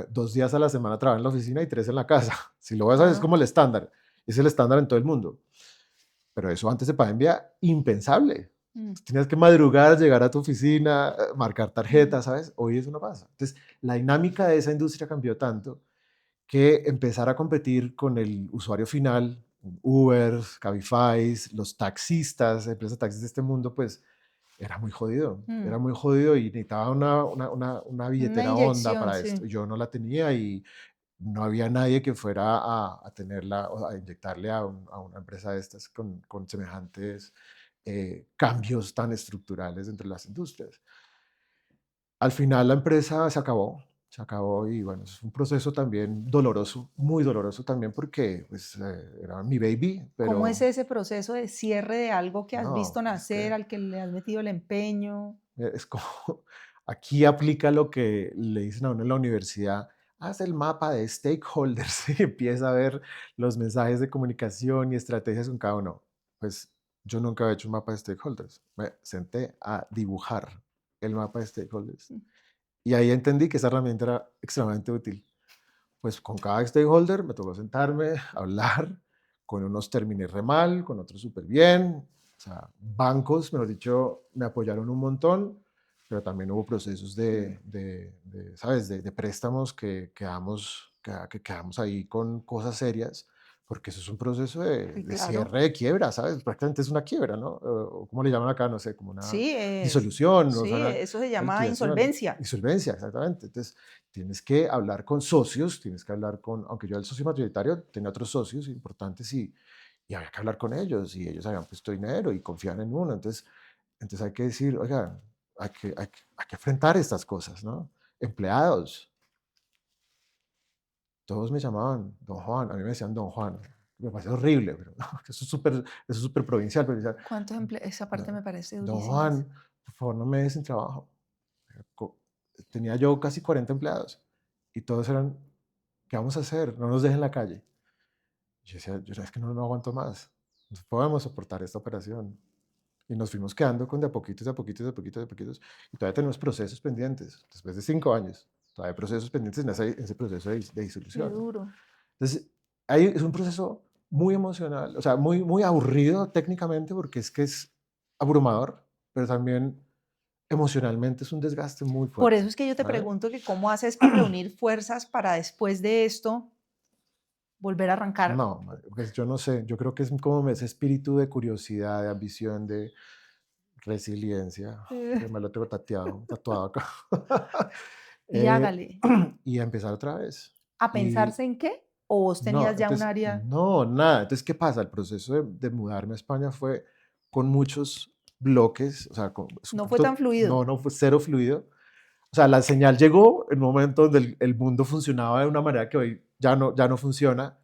2 días a la semana trabajan en la oficina y 3 en la casa. Si lo vas a ver, es
Ah,
como el estándar. Es el estándar en todo el mundo. Pero eso antes de pandemia, impensable.
mm,
Tenías que madrugar, llegar a tu oficina, marcar
mm,
tarjetas, ¿sabes? Hoy eso no pasa. Entonces, la dinámica de esa industria cambió tanto que empezar a competir con el usuario final, Uber, Cabify, los taxistas, empresas de taxis de este mundo, pues era
mm.
muy jodido y necesitaba una
Una
billetera Honda
inyección,
para esto.
sí.
Yo no la tenía y no había nadie que fuera a tenerla o a inyectarle a una empresa de estas con semejantes cambios tan estructurales entre las industrias. Al final la empresa se acabó y bueno, es un proceso también doloroso, muy doloroso también porque pues, era mi baby,
¿Cómo es
pero
ese proceso de cierre de algo que has visto
no, es
nacer,
que
al que le has metido el empeño?
es como, aquí aplica lo que le dicen a uno en la universidad, haz el mapa de stakeholders y empieza a ver los mensajes de comunicación y estrategias con cada uno. Pues yo nunca había hecho un mapa de stakeholders, me senté a dibujar el mapa de stakeholders
Mm,
y ahí entendí que esa herramienta era extremadamente útil. Pues con cada stakeholder me tocó sentarme, hablar, con unos terminé re mal, con otros súper bien. O sea, bancos, mejor dicho, me apoyaron un montón, pero también hubo procesos
mm,
¿sabes? De préstamos que quedamos ahí con cosas serias, porque eso es un proceso
sí,
de
claro.
cierre, de quiebra, ¿sabes? Prácticamente es una quiebra, ¿no? O ¿cómo le llaman acá? No sé, como una
Sí,
disolución, o sea,
sí,
una
eso se llama
liquidación,
insolvencia.
insolvencia, exactamente. Entonces, tienes que hablar con socios, tienes que hablar con, aunque yo era el socio mayoritario, tenía otros socios importantes y había que hablar con ellos y ellos habían puesto dinero y confiaban en uno. Entonces, Entonces hay que decir, oiga, hay que enfrentar estas cosas, ¿no? Empleados, todos me llamaban Don Juan, a mí me decían Don Juan. Me parece horrible, pero eso es súper provincial, pero decían,
¿Cuántos esa parte
"No,
me parece
Don
durísima.
Juan, por favor no me dejes sin trabajo". Co- Tenía yo casi 40 empleados y todos eran, ¿qué vamos a hacer? No nos dejen en la calle. Yo decía, yo es que no aguanto más, no podemos soportar esta operación. Y nos fuimos quedando con de a poquitos, de a poquitos, de a poquitos, de a poquitos. Y todavía tenemos procesos pendientes. Después de 5 años, todavía hay procesos pendientes en ese proceso de
Qué
disolución.
duro.
Entonces, ahí es un proceso muy emocional, o sea, muy, muy aburrido técnicamente porque es que es abrumador, pero también emocionalmente es un desgaste muy
Por
fuerte,
eso es que yo te
¿vale?
pregunto que cómo haces para reunir fuerzas para después de esto volver a arrancar.
No, pues yo no sé, yo creo que es como ese espíritu de curiosidad, de ambición, de resiliencia,
Eh,
que me lo tengo tatuado acá.
y
Eh,
hágale.
y a empezar otra vez.
¿A
Y
pensarse en qué? ¿O vos
no,
tenías ya un
entonces,
área?
no, nada. Entonces, ¿qué pasa? El proceso de mudarme a España fue con muchos bloques, o sea,
No fue tan fluido.
no, no fue cero fluido. O sea, la señal llegó en un momento donde el mundo funcionaba de una manera que hoy ya no funciona,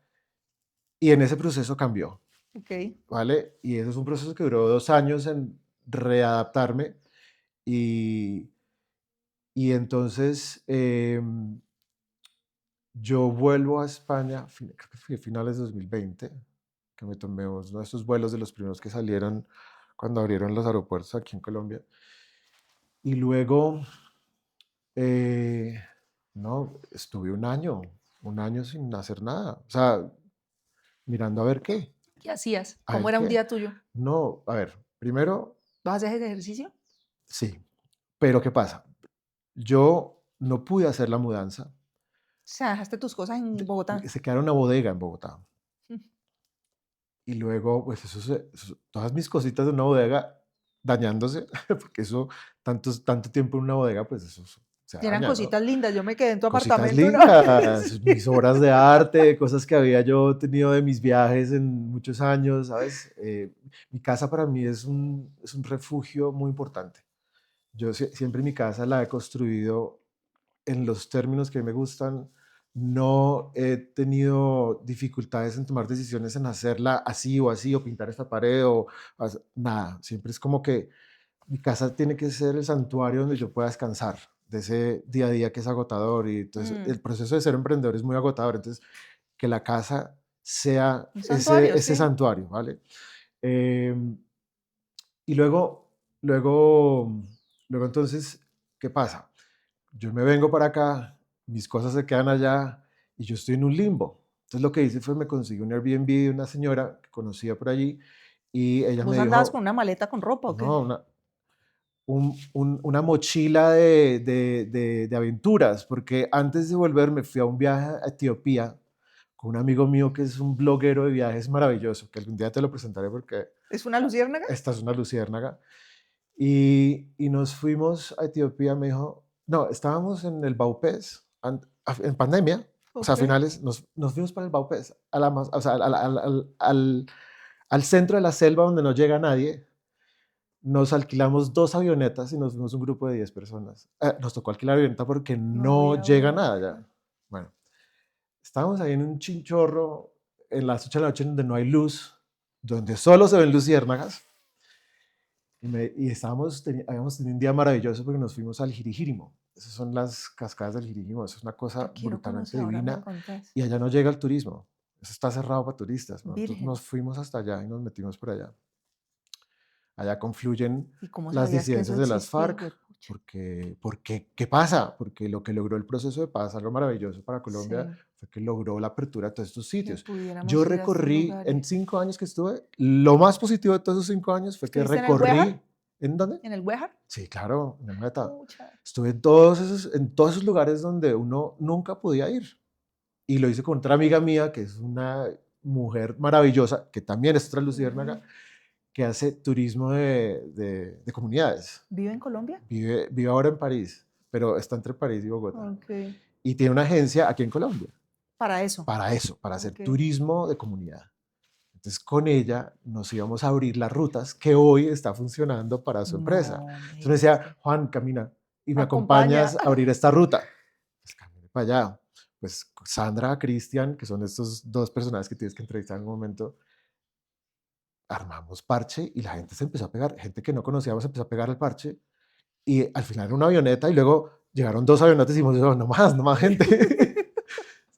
y en ese proceso cambió,
Ok.
¿vale? Y eso es un proceso que duró 2 años en readaptarme, y, y entonces yo vuelvo a España, creo que fue a finales de 2020, que me tomé uno de esos vuelos de los primeros que salieron cuando abrieron los aeropuertos aquí en Colombia. Y luego, eh, no, estuve un año sin hacer nada. O sea, mirando a ver qué,
¿Qué hacías?
a
¿Cómo
ver
era un
qué.
día tuyo?
No, a ver, primero,
¿Vas a hacer ese ejercicio?
sí, pero ¿qué pasa? Yo no pude hacer la mudanza.
O sea, dejaste tus cosas en Bogotá.
Se quedaron una bodega en Bogotá. Y luego, pues todas mis cositas de una bodega dañándose, porque eso, tanto tiempo en una bodega, pues eso se
Y eran
daña, ¿no?
cositas lindas. Yo me quedé en tu
Cositas
apartamento una vez.
lindas, mis obras de arte, cosas que había yo tenido de mis viajes en muchos años, ¿sabes? Mi casa para mí es un refugio muy importante. Yo siempre mi casa la he construido en los términos que me gustan. No he tenido dificultades en tomar decisiones en hacerla así o así, o pintar esta pared, o nada. Siempre es como que mi casa tiene que ser el santuario donde yo pueda descansar de ese día a día que es agotador. Y entonces
Mm,
el proceso de ser emprendedor es muy agotador. Entonces, que la casa sea
un
ese,
santuario,
ese
sí.
santuario, ¿vale? Em, y luego entonces, ¿qué pasa? Yo me vengo para acá, mis cosas se quedan allá y yo estoy en un limbo. Entonces lo que hice fue me conseguí un Airbnb de una señora que conocía por allí y ella
¿Vos
me
andabas con
dijo,
una maleta con ropa o qué?
no, una mochila de aventuras, porque antes de volver me fui a un viaje a Etiopía con un amigo mío que es un bloguero de viajes maravilloso, que algún día te lo presentaré porque
¿Es una luciérnaga?
esta es una luciérnaga. Y nos fuimos a Etiopía, me dijo, no, estábamos en el Baupés, en pandemia, o sea, a
Ok.
finales, nos fuimos para el Baupés, o sea, al centro de la selva donde no llega nadie. Nos alquilamos 2 avionetas y nos fuimos un grupo de 10 personas. Nos tocó alquilar avioneta porque
No
no
había
llega nada
otra.
ya. Bueno, estábamos ahí en un chinchorro, en las 8 de la noche donde no hay luz, donde solo se ven luciérnagas. Habíamos tenido un día maravilloso porque nos fuimos al Jirijirimo. Esas son las cascadas del Jirijirimo. Eso es una
Yo
cosa
quiero
brutalmente
conocer, ahora me
divina
contás.
y allá no llega el turismo. Eso está cerrado para turistas, ¿no? Entonces
Virgen.
nos fuimos hasta allá y nos metimos por allá. Allá confluyen
¿Y cómo
las
sabías que eso
disidencias de las
existía,
FARC,
huepucha?
porque ¿qué pasa? Porque lo que logró el proceso de paz, algo maravilloso para Colombia,
Sí,
fue que logró la apertura de todos estos
que
sitios. Yo
pudiéramos ir a estos
recorrí, en
lugares.
5 años que estuve, lo más positivo de todos esos 5 años fue que
¿Estuviste en el Huejar?
recorrí, ¿en dónde?
¿En el Huejar?
Sí, claro, en el Meta.
Pucha.
Estuve en todos esos lugares donde uno nunca podía ir. Y lo hice con otra amiga mía, que es una mujer maravillosa, que también es otra luciérnaga,
Ujú.
que hace turismo de comunidades.
¿Vive en Colombia?
Vive ahora en París, pero está entre París y Bogotá.
Ok.
Y tiene una agencia aquí en Colombia
Para eso.
para eso, para hacer
Ok.
turismo de comunidad. Entonces con ella nos íbamos a abrir las rutas que hoy está funcionando para su empresa.
No me
Entonces me
digas
decía,
eso.
Juan, camina y me
Acompaña.
acompañas a abrir esta ruta. Pues camine para allá. Pues Sandra, Cristian, que son estos dos personajes que tienes que entrevistar en un momento, armamos parche y la gente se empezó a pegar, gente que no conocíamos empezó a pegar el parche y al final era una avioneta y luego llegaron dos avionetas y dijimos, "Oh, no más gente",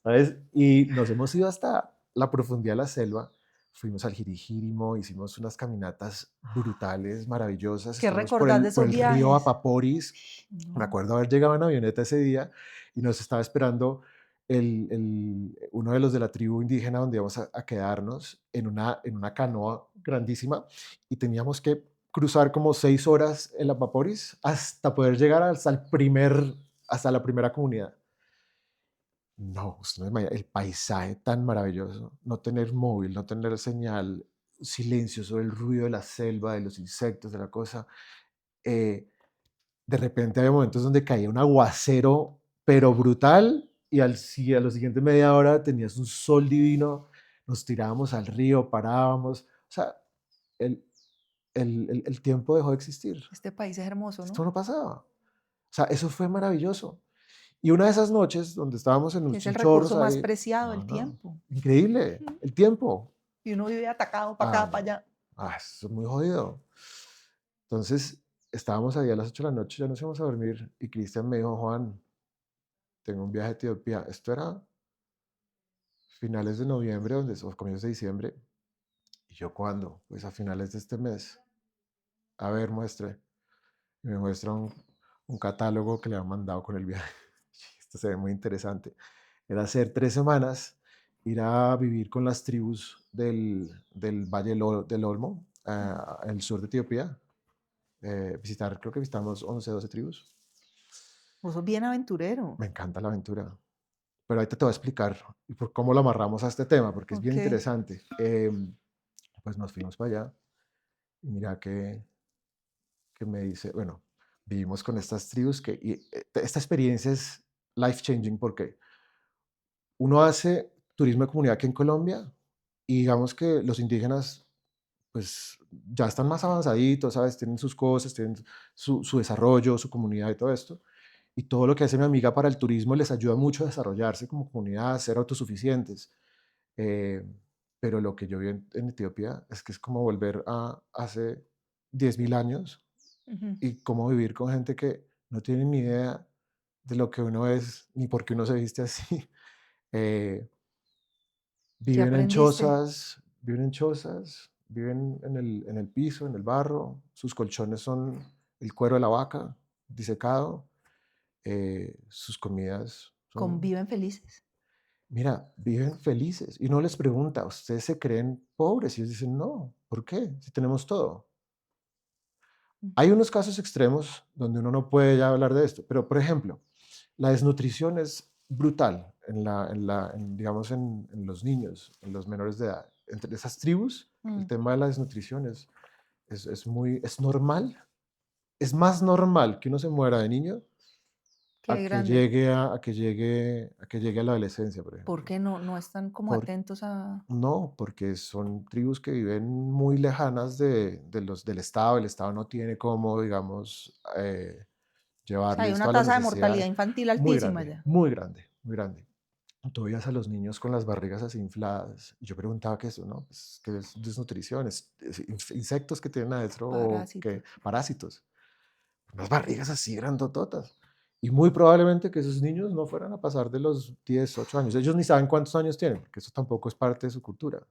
¿sabes? Y nos hemos ido hasta la profundidad de la selva, fuimos al Jirijírimo, hicimos unas caminatas brutales, maravillosas,
¿Qué
estuvimos
recordás de
por
esos
el río
viajes?
Apaporis, me
No.
acuerdo haber llegado en avioneta ese día y nos estaba esperando uno de los de la tribu indígena donde íbamos a quedarnos en una canoa grandísima y teníamos que cruzar como 6 horas el Apaporis hasta poder llegar hasta la primera comunidad. No, usted no imagina el paisaje tan maravilloso, no tener móvil, no tener señal, silencio sobre el ruido de la selva, de los insectos, de la cosa. eh, de repente había momentos donde caía un aguacero, pero brutal, y a la siguiente media hora tenías un sol divino, nos tirábamos al río, parábamos, o sea, el, el tiempo dejó de existir,
Este país es hermoso,
esto
¿no?
no pasaba, o sea, eso fue maravilloso. Y una de esas noches donde estábamos en los
Es el
chinchorros
recurso más
ahí,
preciado,
no,
el
no,
tiempo.
increíble,
Ujú.
el tiempo.
Y uno vive atacado para
Ah,
acá, para
no,
allá.
eso es muy jodido. Entonces, estábamos ahí a las 8 de la noche, ya nos íbamos a dormir y Cristian me dijo, Juan, tengo un viaje a Etiopía. Esto era finales de noviembre o comienzos de diciembre. ¿Y yo cuándo? Pues a finales de este mes. A ver, muestre. Y me muestra un catálogo que le han mandado con el viaje. Esto se ve muy interesante. Era hacer 3 semanas, ir a vivir con las tribus del Valle del Olmo, en el sur de Etiopía. Visitar, creo que visitamos 11 12 tribus.
Vos sos bien aventurero.
Me encanta la aventura. Pero ahorita te voy a explicar y por cómo lo amarramos a este tema, porque es bien
Ok.
interesante. Pues nos fuimos para allá y mira que me dice, bueno, vivimos con estas tribus esta experiencia es life changing porque uno hace turismo de comunidad aquí en Colombia y digamos que los indígenas pues ya están más avanzaditos, ¿sabes? Tienen sus cosas, tienen su desarrollo, su comunidad y todo esto. Y todo lo que hace mi amiga para el turismo les ayuda mucho a desarrollarse como comunidad, a ser autosuficientes. Eh, pero lo que yo vi en Etiopía es que es como volver a hace 10.000 años
Ujú.
y cómo vivir con gente que no tiene ni idea de lo que uno es ni por qué uno se viste así. Eh,
¿Qué aprendiste?
viven en chozas, viven en el piso, en el barro, sus colchones son el cuero de la vaca disecado, sus comidas son,
¿Conviven felices?
mira, viven felices y uno les pregunta, ¿ustedes se creen pobres? Y ellos dicen, no, ¿por qué? Si tenemos todo.
Mm.
Hay unos casos extremos donde uno no puede ya hablar de esto, pero por ejemplo, la desnutrición es brutal digamos, en los niños, en los menores de edad. Entre esas tribus, el
Mm.
tema de la desnutrición es normal. Es más normal que uno se muera de niño
Qué grande.
a que llegue a la adolescencia, por
¿Por
ejemplo.
qué no están como
Por,
atentos a...
no, porque son tribus que viven muy lejanas del Estado. El Estado no tiene cómo, digamos,
O sea, hay
llevarles
una
todas las
tasa de mortalidad
necesidades.
infantil
Muy
altísima
grande,
ya.
muy grande, muy grande. Tú veías a los niños con las barrigas así infladas. Y yo preguntaba qué es eso, ¿no? Pues, que es desnutrición, insectos que tienen adentro o que
Parásitos.
parásitos. Unas barrigas así grandototas. Y muy probablemente que esos niños no fueran a pasar de los 10 8 años. Ellos ni saben cuántos años tienen, porque eso tampoco es parte de su cultura.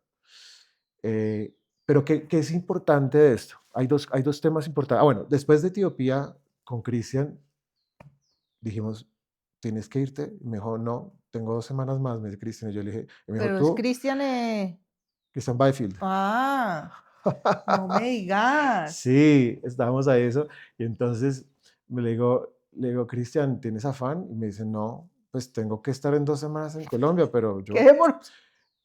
Eh, pero ¿qué es importante de esto? Hay dos temas importantes. Ah, bueno, después de Etiopía, con Cristian, dijimos, ¿tienes que irte? Y me dijo, no, tengo 2 semanas más, me dice Cristian. Y yo le dije, y me dijo,
Pero es
tú,
Cristian...
Christian Byfield.
Ah, no me digas.
Sí, estábamos a eso. Y entonces le digo, Cristian, ¿tienes afán? Y me dice, no, pues tengo que estar en 2 semanas en Colombia, pero yo.
Quedémonos.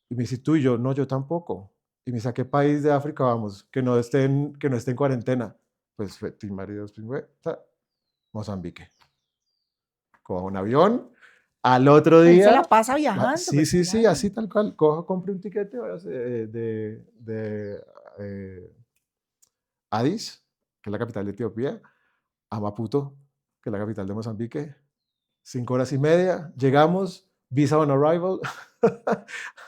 Y me dice, tú y yo, no, yo tampoco. Y me dice, ¿a qué país de África vamos? Que no esté en cuarentena. Pues fue, Tim Maridos, pues, fue, Mozambique. Cojo un avión, Al otro
Él se
día,
la pasa viajando,
sí,
pues
sí, sí,
claro.
así tal cual, cojo, compre un tiquete Addis, que es la capital de Etiopía, a Maputo, que es la capital de Mozambique, 5 horas y media, llegamos, visa on arrival.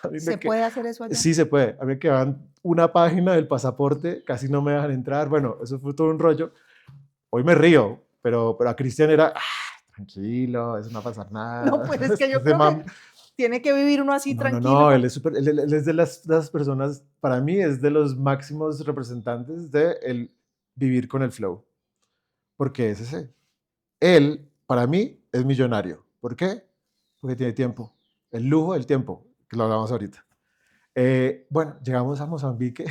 A mí
¿Se puede hacer eso allá?
sí se puede, a mí me quedaban una página del pasaporte, casi no me dejan entrar, bueno, eso fue todo un rollo. Hoy me río, pero a Cristian era, tranquilo, eso no va a pasar
No,
nada.
pues es que yo
Ese
creo que
man,
tiene que vivir uno así
no, no,
tranquilo
no, él
con
es, él es de las personas, para mí es de los máximos representantes de el vivir con el flow, porque es ese. Él, para mí, es millonario. ¿Por qué? Porque tiene tiempo. El lujo del tiempo, que lo hablamos ahorita. Bueno, llegamos a Mozambique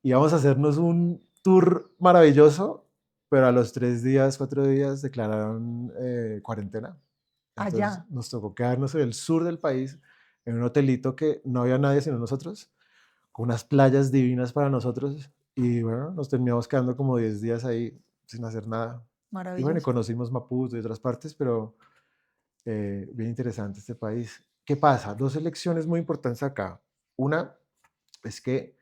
y vamos a hacernos un tour maravilloso, pero a los 3 días, 4 días declararon cuarentena. Entonces
allá.
nos tocó quedarnos en el sur del país, en un hotelito que no había nadie sino nosotros, con unas playas divinas para nosotros. Y bueno, nos terminamos quedando como 10 días ahí sin hacer nada. Y bueno,
Maravilloso.
conocimos Maputo y otras partes, pero bien interesante este país. ¿Qué pasa? Dos elecciones muy importantes acá. Una es que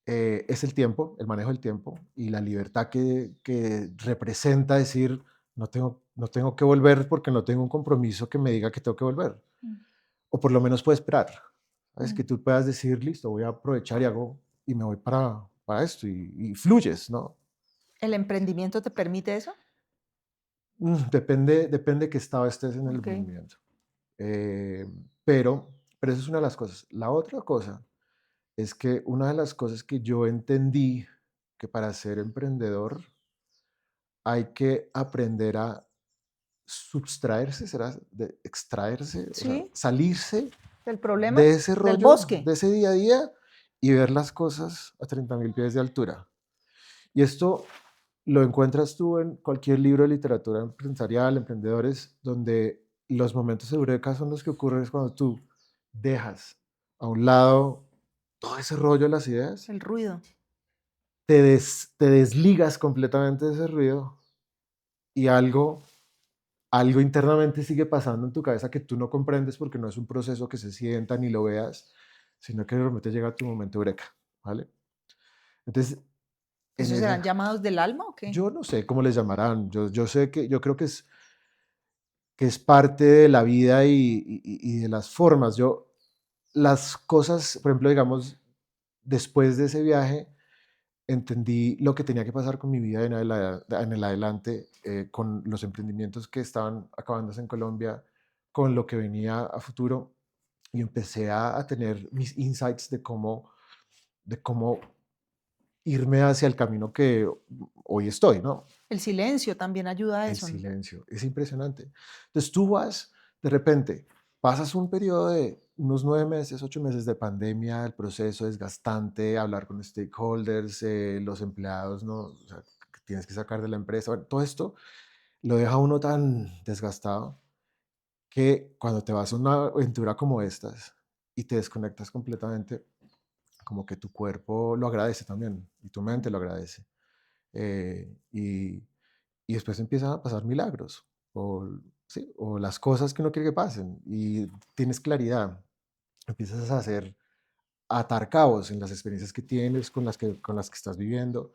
es el tiempo, el manejo del tiempo y la libertad que representa decir, no tengo que volver porque no tengo un compromiso que me diga que tengo que volver.
Mm,
O por lo menos puedo esperar. ¿Sabes? Que
mm.
tú puedas decir, listo, voy a aprovechar y hago y me voy para esto y fluyes, ¿no?
¿El emprendimiento te permite eso?
Depende de qué estado estés en el
Okey.
emprendimiento. Eh, pero eso es una de las cosas. La otra cosa es que una de las cosas que yo entendí que para ser emprendedor hay que aprender a subtraerse, será, de extraerse, o sea,
Sí,
salirse
¿el problema?
de ese
Del
rollo,
bosque.
de ese día a día y ver las cosas a 30.000 pies de altura. Y esto lo encuentras tú en cualquier libro de literatura empresarial, emprendedores, donde los momentos de eureka son los que ocurren es cuando tú dejas a un lado todo ese rollo de las ideas,
El ruido.
te desligas completamente de ese ruido y algo internamente sigue pasando en tu cabeza que tú no comprendes porque no es un proceso que se sienta ni lo veas, sino que de repente llega tu momento eureka, ¿vale? Entonces, en
¿Esos serán
esa,
llamados del alma o qué?
yo no sé cómo les llamarán, yo sé que, yo creo que es parte de la vida y de las formas. Las cosas, por ejemplo, digamos, después de ese viaje, entendí lo que tenía que pasar con mi vida en el adelante, con los emprendimientos que estaban acabándose en Colombia, con lo que venía a futuro, y empecé a tener mis insights de cómo irme hacia el camino que hoy estoy, ¿no?
El silencio también ayuda a
El
eso, ¿no?
silencio, es impresionante. Entonces tú vas, de repente, pasas un periodo de unos 9 meses, 8 meses de pandemia, el proceso desgastante, hablar con stakeholders, los empleados, ¿no? O sea, que tienes que sacar de la empresa. Bueno, todo esto lo deja a uno tan desgastado que cuando te vas a una aventura como estas y te desconectas completamente, como que tu cuerpo lo agradece también y tu mente lo agradece. Y después empiezan a pasar milagros o, sí, o las cosas que uno quiere que pasen y tienes claridad, empiezas a hacer, a atar cabos en las experiencias que tienes, con las que estás viviendo.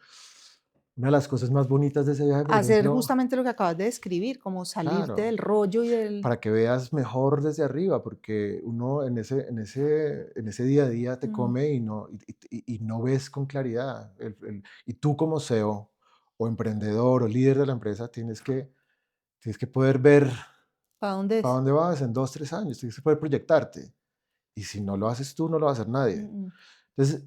Una de las cosas más bonitas de ese viaje, por
Hacer
ejemplo,
justamente lo que acabas de describir, como salirte
claro,
del rollo y del
para que veas mejor desde arriba, porque uno en ese día a día te
mm,
come y no ves con claridad. Y tú como CEO o emprendedor o líder de la empresa tienes que poder ver
¿para dónde
para
es?
dónde vas en 2, 3 años, tienes que poder proyectarte. Y si no lo haces tú, no lo va a hacer
Mm,
nadie.
mm.
Entonces,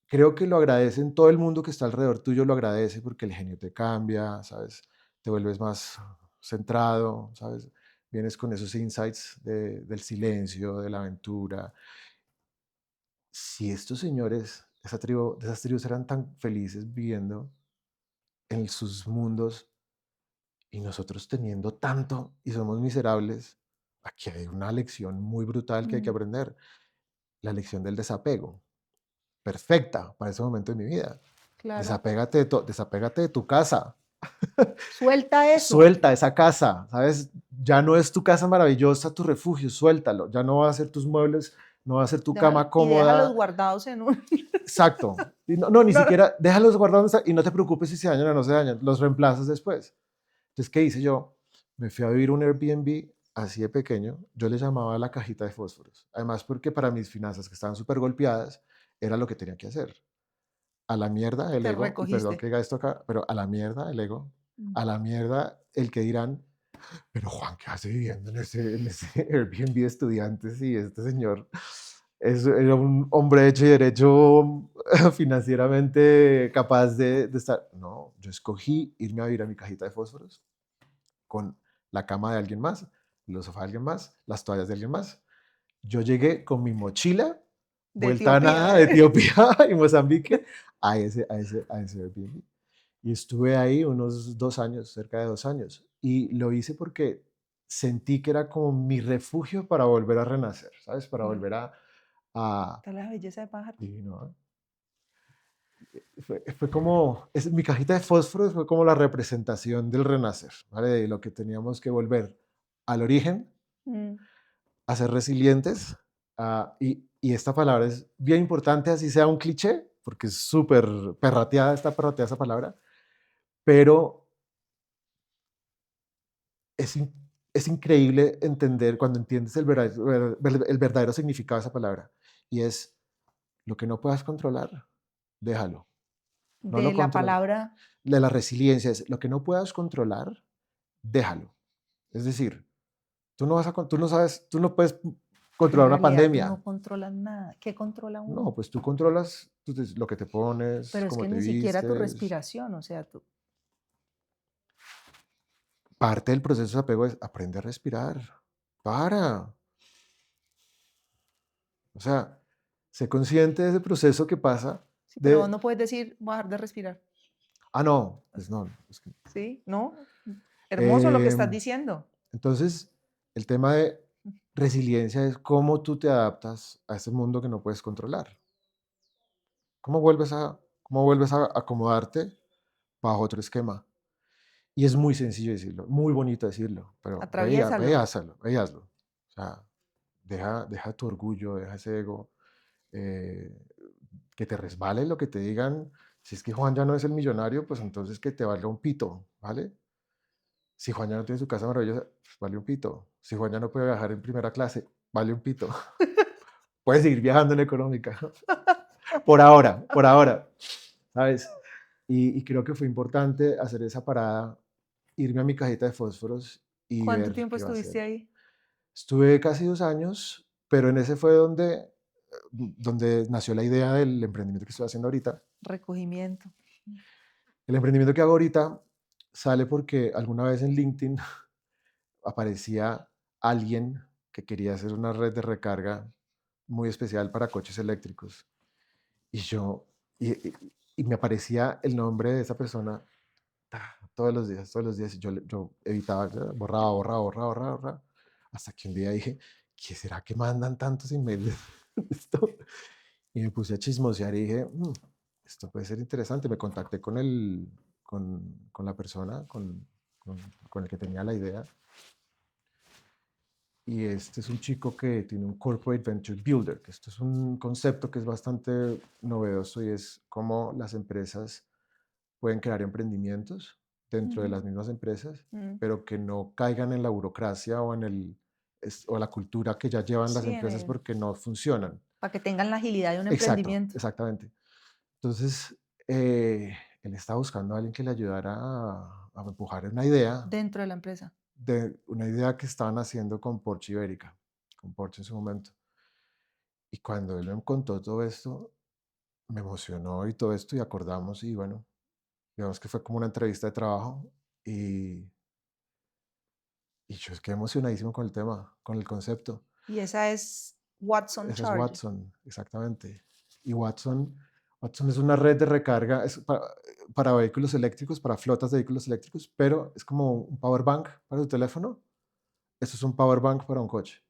creo que lo agradecen, todo el mundo que está alrededor tuyo lo agradece porque el genio te cambia, ¿sabes? Te vuelves más centrado, ¿sabes? Vienes con esos insights del silencio, de la aventura. Si estos señores, de esas tribus eran tan felices viviendo en sus mundos y nosotros teniendo tanto y somos miserables, aquí hay una lección muy brutal que hay que
Mm,
aprender, la lección del desapego, perfecta para ese momento de mi vida.
claro.
Desapégate de tu casa,
Suelta eso.
suelta esa casa, ¿sabes? ya no es tu casa maravillosa, tu refugio, suéltalo, ya no va a ser tus muebles, no va a ser tu cama
Y déjalos
cómoda.
guardados en un...
Exacto. Y no, no, ni
No, no.
siquiera déjalos guardados y no te preocupes si se dañan o no se dañan, los reemplazas después. Entonces, ¿qué hice yo? Me fui a vivir un Airbnb así de pequeño, yo le llamaba la cajita de fósforos. Además, porque para mis finanzas que estaban súper golpeadas, era lo que tenía que hacer. A la mierda el
Te
ego, y perdón que
recogiste.
diga esto acá, pero a la mierda el ego,
Mm.
a la mierda el que dirán, pero Juan, ¿qué hace viviendo en ese Airbnb de estudiantes? Y este señor era un hombre hecho y derecho financieramente capaz de estar. No, yo escogí irme a vivir a mi cajita de fósforos con la cama de alguien más, los sofás de alguien más, las toallas de alguien más. Yo llegué con mi mochila,
De
vuelta a
Etiopía.
nada de Etiopía y Mozambique, a ese Airbnb. Y estuve ahí unos 2 años, cerca de 2 años. Y lo hice porque sentí que era como mi refugio para volver a renacer, ¿sabes? Para
Bueno,
volver a
está la belleza de pájaro.
y no, fue como, mi cajita de fósforos fue como la representación del renacer, ¿vale? De lo que teníamos que volver al origen,
Mm.
a ser resilientes. Y esta palabra es bien importante, así sea un cliché, porque es súper perrateada, está perrateada esa palabra, pero es, es increíble entender cuando entiendes el verdadero significado de esa palabra. Y es lo que no puedas controlar, déjalo. No lo
De la
controles.
palabra,
De la resiliencia es lo que no puedas controlar, déjalo. Es decir, tú no sabes, tú no puedes
en
controlar una
realidad tú
pandemia.
no controlas nada. ¿Qué controla
No,
uno?
pues tú controlas lo que te pones,
Pero es
cómo
que
te
ni siquiera tu
vistes.
respiración, o sea, tú,
Parte del proceso de apego es aprende a respirar. Para. O sea, sé consciente de ese proceso que pasa
sí, pero vos
de,
no puedes decir, voy a dejar de respirar.
no,
O
pues
sea,
no.
¿sí? ¿No? Hermoso lo que estás
Em,
diciendo.
entonces, el tema de resiliencia es cómo tú te adaptas a ese mundo que no puedes controlar. Cómo vuelves a acomodarte bajo otro esquema? Y es muy sencillo decirlo, muy bonito decirlo, pero
Atraviésalo.
ve y hazlo. O sea, deja tu orgullo, deja ese ego, eh, que te resbale lo que te digan. Si es que Juan ya no es el millonario, pues entonces que te valga un pito, ¿vale? Si Juan ya no tiene su casa maravillosa, pues vale un pito. Si Juan ya no puede viajar en primera clase, vale un pito. Puedes seguir viajando en económica. Por ahora, ¿sabes? Y creo que fue importante hacer esa parada, irme a mi cajita de fósforos y
¿Cuánto
ver
tiempo
qué va a
estuviste
hacer.
ahí?
Estuve casi 2 años, pero en ese fue donde nació la idea del emprendimiento que estoy haciendo ahorita.
Recogimiento.
El emprendimiento que hago ahorita sale porque alguna vez en LinkedIn aparecía alguien que quería hacer una red de recarga muy especial para coches eléctricos. Y yo, y, y- y me aparecía el nombre de esa persona todos los días, y yo evitaba, ya, borraba, hasta que un día dije, ¿qué será que mandan tantos emails de esto? Y me puse a chismosear y dije, esto puede ser interesante. Me contacté con la persona, con, con el que tenía la idea. Y este es un chico que tiene un Corporate Venture Builder, que esto es un concepto que es bastante novedoso y es cómo las empresas pueden crear emprendimientos dentro de
Ujú,
las mismas empresas,
mm.
pero que no caigan en la burocracia o la cultura que ya llevan las
Sí,
empresas porque no funcionan.
para que tengan la agilidad de un
Exacto,
emprendimiento
exactamente. Entonces, él está buscando a alguien que le ayudara a empujar
dentro de la empresa.
una idea que estaban haciendo con Porsche Ibérica, con Porsche en su momento. Y cuando él me contó todo esto, me emocionó y todo esto y acordamos y bueno, digamos que fue como una entrevista de trabajo y, y yo quedé emocionadísimo con el tema, con el concepto.
Y esa es Watson
Ese es
Charge.
Watson, exactamente. Y Watson es una red de recarga para vehículos eléctricos, para flotas de vehículos eléctricos, pero es como un power bank para tu teléfono. Esto es un power bank para un coche.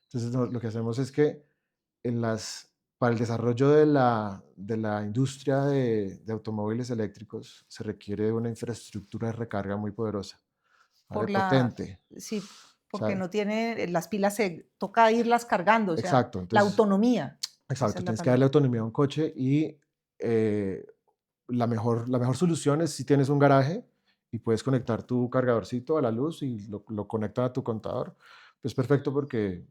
Entonces, lo que hacemos es que para el desarrollo de la industria de automóviles eléctricos se requiere una infraestructura de recarga muy poderosa.
por
¿vale?
la
Potente.
sí,
O
porque
sea,
no tiene las pilas se toca irlas cargando, o sea,
exacto.
la
Entonces,
autonomía, esa
exacto,
es la
tienes que darle
palabra.
autonomía a un coche y la mejor solución es si tienes un garaje y puedes conectar tu cargadorcito a la luz y lo conectas a tu contador, pues perfecto porque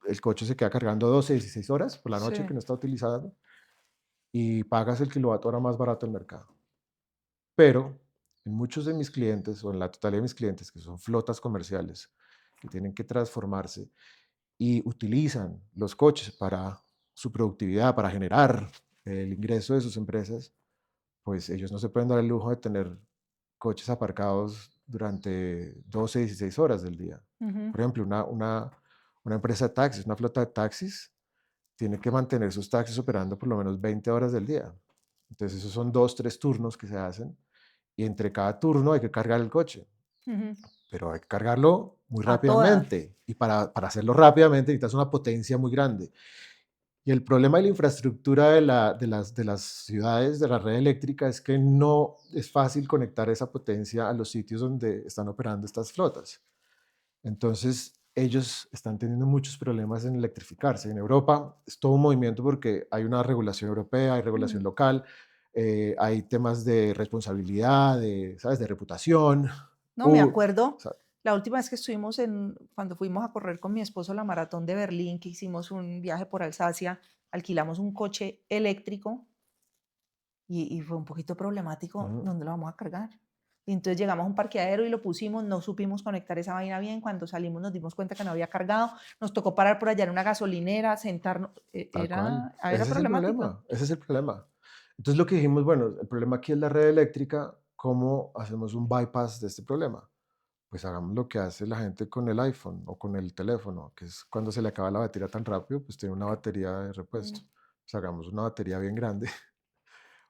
el coche se queda cargando 12, 16 horas por la noche que
Sí.
no está utilizado y pagas el kilovatio hora más barato del mercado. Pero en muchos de mis clientes, o en la totalidad de mis clientes, que son flotas comerciales, que tienen que transformarse y utilizan los coches para su productividad, para generar el ingreso de sus empresas, pues ellos no se pueden dar el lujo de tener coches aparcados durante 12, 16 horas del día.
Ujú,
Por ejemplo, una empresa de taxis, una flota de taxis, tiene que mantener sus taxis operando por lo menos 20 horas del día. Entonces, esos son 2, 3 turnos que se hacen y entre cada turno hay que cargar el coche,
ujú.
pero hay que cargarlo muy
A toda.
rápidamente y para hacerlo rápidamente necesitas una potencia muy grande. Y el problema de la infraestructura de las ciudades, de la red eléctrica, es que no es fácil conectar esa potencia a los sitios donde están operando estas flotas. Entonces, ellos están teniendo muchos problemas en electrificarse. En Europa es todo un movimiento porque hay una regulación europea, hay regulación
Mm.
local, hay temas de responsabilidad, ¿sabes? De reputación.
No, me
O
acuerdo
sea,
la última vez que estuvimos cuando fuimos a correr con mi esposo la maratón de Berlín, que hicimos un viaje por Alsacia, alquilamos un coche eléctrico y fue un poquito problemático,
ujú,
¿dónde lo vamos a cargar? Y entonces llegamos a un parqueadero y lo pusimos, no supimos conectar esa vaina bien, cuando salimos nos dimos cuenta que no había cargado, nos tocó parar por allá en una gasolinera, sentarnos,
tal cual.
era
Ese es el
problemático.
problema, ese es el problema. Entonces lo que dijimos, bueno, el problema aquí es la red eléctrica, ¿cómo hacemos un bypass de este problema? Pues hagamos lo que hace la gente con el iPhone o con el teléfono, que es cuando se le acaba la batería tan rápido, pues tiene una batería de repuesto.
Mm,
Pues hagamos una batería bien grande,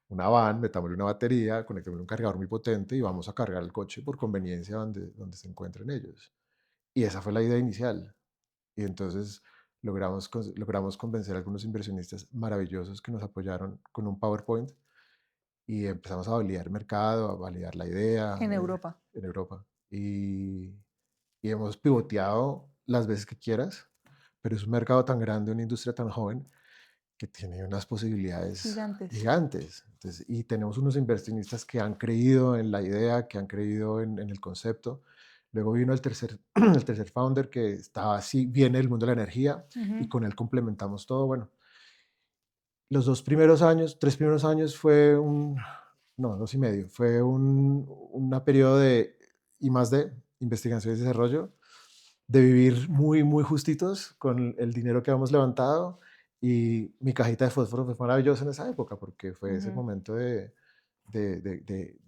una van, metámosle una batería, conectémosle un cargador muy potente y vamos a cargar el coche por conveniencia donde se encuentren ellos. Y esa fue la idea inicial. Y entonces logramos convencer a algunos inversionistas maravillosos que nos apoyaron con un PowerPoint y empezamos a validar el mercado, a validar la idea
en Europa.
en Europa. Y hemos pivoteado las veces que quieras, pero es un mercado tan grande, una industria tan joven, que tiene unas posibilidades
Gigantes.
gigantes. Entonces, y tenemos unos inversionistas que han creído en la idea, que han creído en el concepto. Luego vino el tercer, el tercer founder que estaba así, viene del mundo de la energía y
Ujú.
con él complementamos todo. Bueno, los 2 primeros años, 3 primeros años fue no, 2 y medio, fue una periodo de y más de investigación y desarrollo, de vivir muy, muy justitos con el dinero que habíamos levantado y mi cajita de fósforo fue maravillosa en esa época porque fue ese
Ujú.
momento de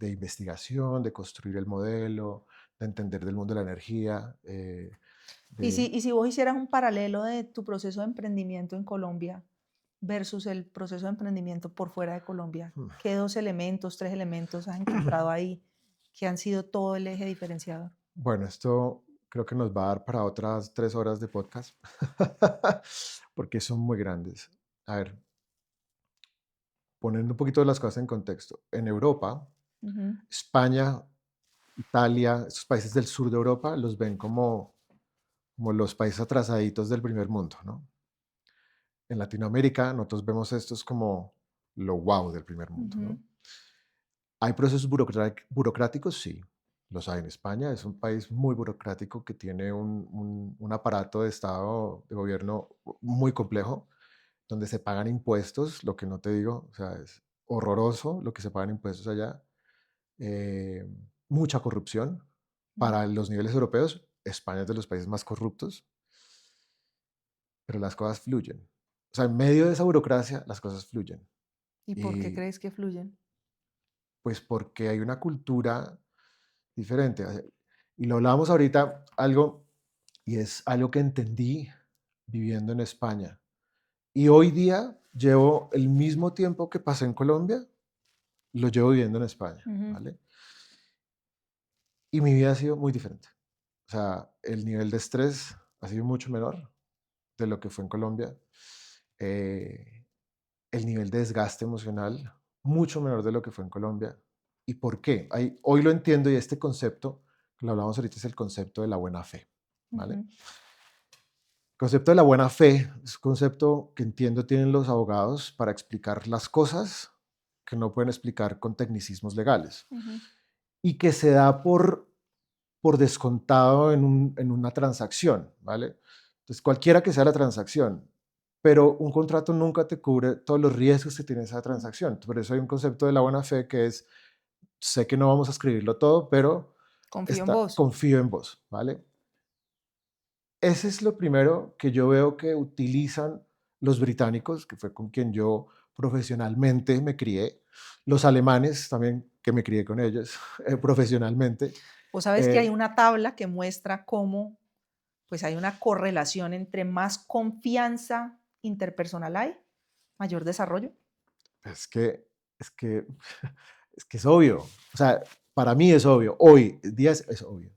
investigación, de construir el modelo, de entender del mundo de la energía, de,
Y si vos hicieras un paralelo de tu proceso de emprendimiento en Colombia versus el proceso de emprendimiento por fuera de Colombia, ¿qué dos elementos, tres elementos has encontrado ahí que han sido todo el eje diferenciador?
bueno, esto creo que nos va a dar para otras 3 horas de podcast porque son muy grandes. A ver, poniendo un poquito las cosas en contexto. En Europa,
Ujú,
España, Italia, esos países del sur de Europa los ven como los países atrasaditos del primer mundo, ¿no? En Latinoamérica nosotros vemos estos como lo wow del primer mundo,
ujú.
¿no? ¿Hay procesos burocráticos? Sí, los hay en España. Es un país muy burocrático que tiene un aparato de Estado, de gobierno muy complejo, donde se pagan impuestos, lo que no te digo, o sea, es horroroso lo que se pagan impuestos allá. eh, Mucha corrupción.
Mm.
Para los niveles europeos, España es de los países más corruptos, pero las cosas fluyen. O sea, en medio de esa burocracia, las cosas fluyen.
¿Y por qué
Y
crees que fluyen?
pues porque hay una cultura diferente. Y lo hablábamos ahorita, algo, y es algo que entendí viviendo en España. Y hoy día llevo el mismo tiempo que pasé en Colombia, lo llevo viviendo en España,
Ujú.
¿vale? Y mi vida ha sido muy diferente. O sea, el nivel de estrés ha sido mucho menor de lo que fue en Colombia. Eh, el nivel de desgaste emocional, mucho menor de lo que fue en Colombia. ¿Y por qué? Hoy lo entiendo y este concepto que lo hablamos ahorita, es el concepto de la buena fe, ¿vale?
Ujú,
El concepto de la buena fe es un concepto que entiendo tienen los abogados para explicar las cosas que no pueden explicar con tecnicismos legales
ujú.
y que se da por descontado en una transacción, ¿vale? Entonces, cualquiera que sea la transacción, pero un contrato nunca te cubre todos los riesgos que tiene esa
Mm,
transacción. Por eso hay un concepto de la buena fe que es, sé que no vamos a escribirlo todo, pero
confío en vos.
confío en vos, ¿vale? Ese es lo primero que yo veo que utilizan los británicos, que fue con quien yo profesionalmente me crié, los alemanes también, que me crié con ellos profesionalmente.
Vos sabés que hay
eh,
una tabla que muestra cómo, pues, hay una correlación entre más confianza interpersonal hay, mayor desarrollo.
es que, es que, es que es obvio. O sea, para mí es obvio. Hoy, día es obvio.